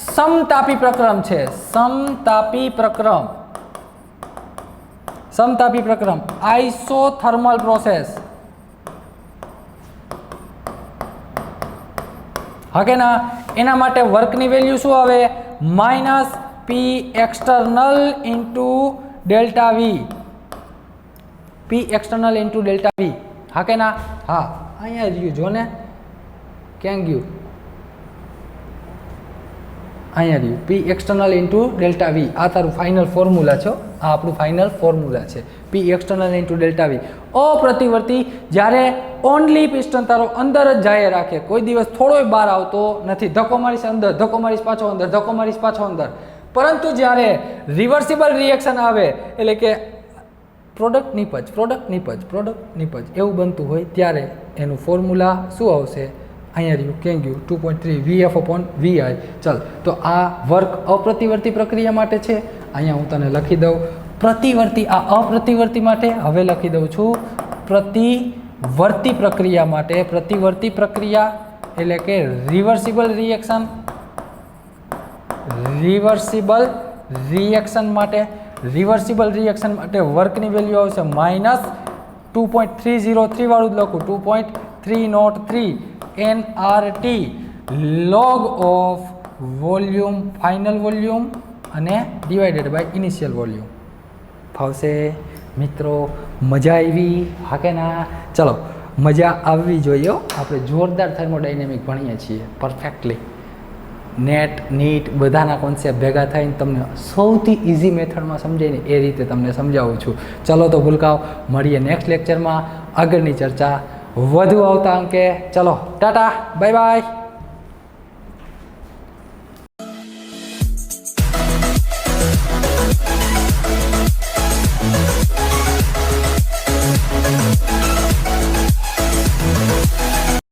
A: સમતાપી પ્રક્રમ છે. સમતાપી પ્રક્રમ આઇસોથર્મલ પ્રોસેસ. હા કે ના? એના માટે વર્કની વેલ્યુ શું આવે? Minus P external into delta V. P external into delta V. હા કે ના? હા, અહીંયા રહ્યું જો ને, ક્યાં ગયું? અહીંયા રહ્યું. P external into delta V. આ તારું ફાઇનલ ફોર્મ્યુલા છે. આ આપણું ફાઇનલ ફોર્મ્યુલા છે, P external into delta V. અપ્રતિવર્તી જ્યારે ઓનલી પિસ્ટન તારો અંદર જ જાય રાખે, કોઈ દિવસ થોડોય બહાર આવતો નથી. ધક્કો મારીશ અંદર, ધક્કો મારીશ પાછો અંદર, ધક્કો મારીશ પાછો અંદર. પરંતુ જ્યારે રિવર્સિબલ રિએક્શન આવે એટલે કે પ્રોડક્ટ નિપજ એવું બનતું હોય ત્યારે એનું ફોર્મ્યુલા શું આવશે? અહીંયા રહ્યું, ક્યાં ગયું? 2.3 VF/VI. ચાલ તો આ વર્ક અપ્રતિવર્તી પ્રક્રિયા માટે છે. અહીંયા હું તને લખી દઉં પ્રતિવર્તી. આ અપ્રતિવર્તી માટે હવે લખી દઉં છું પ્રતિવર્તી પ્રક્રિયા માટે. પ્રતિવર્તી પ્રક્રિયા એટલે કે રિવર્સિબલ રિએક્શન માટે વર્કની વેલ્યુ આવશે માઇનસ 2.303 વાળું જ લખું, 2.303 nRT log of volume, final volume અને ડિવાઇડેડ બાય ઇનિશિયલ વોલ્યુમ. ફાવશે મિત્રો? મજા આવી? હા કે ના? ચલો, મજા આવવી જોઈએ. આપણે જોરદાર થર્મોડાયનેમિક ભણીએ છીએ પરફેક્ટલી. નેટ નીટ બધાના કોન્સેપ્ટ ભેગા થઈને તમને સૌથી ઇઝી મેથડમાં સમજાય ને એ રીતે તમને સમજાવું છું. ચલો તો ભૂલકાઓ, મળીએ નેક્સ્ટ લેક્ચરમાં આગળની ચર્ચા વધુ આવતા અંકે. ચલો ટાટા, બાય બાય.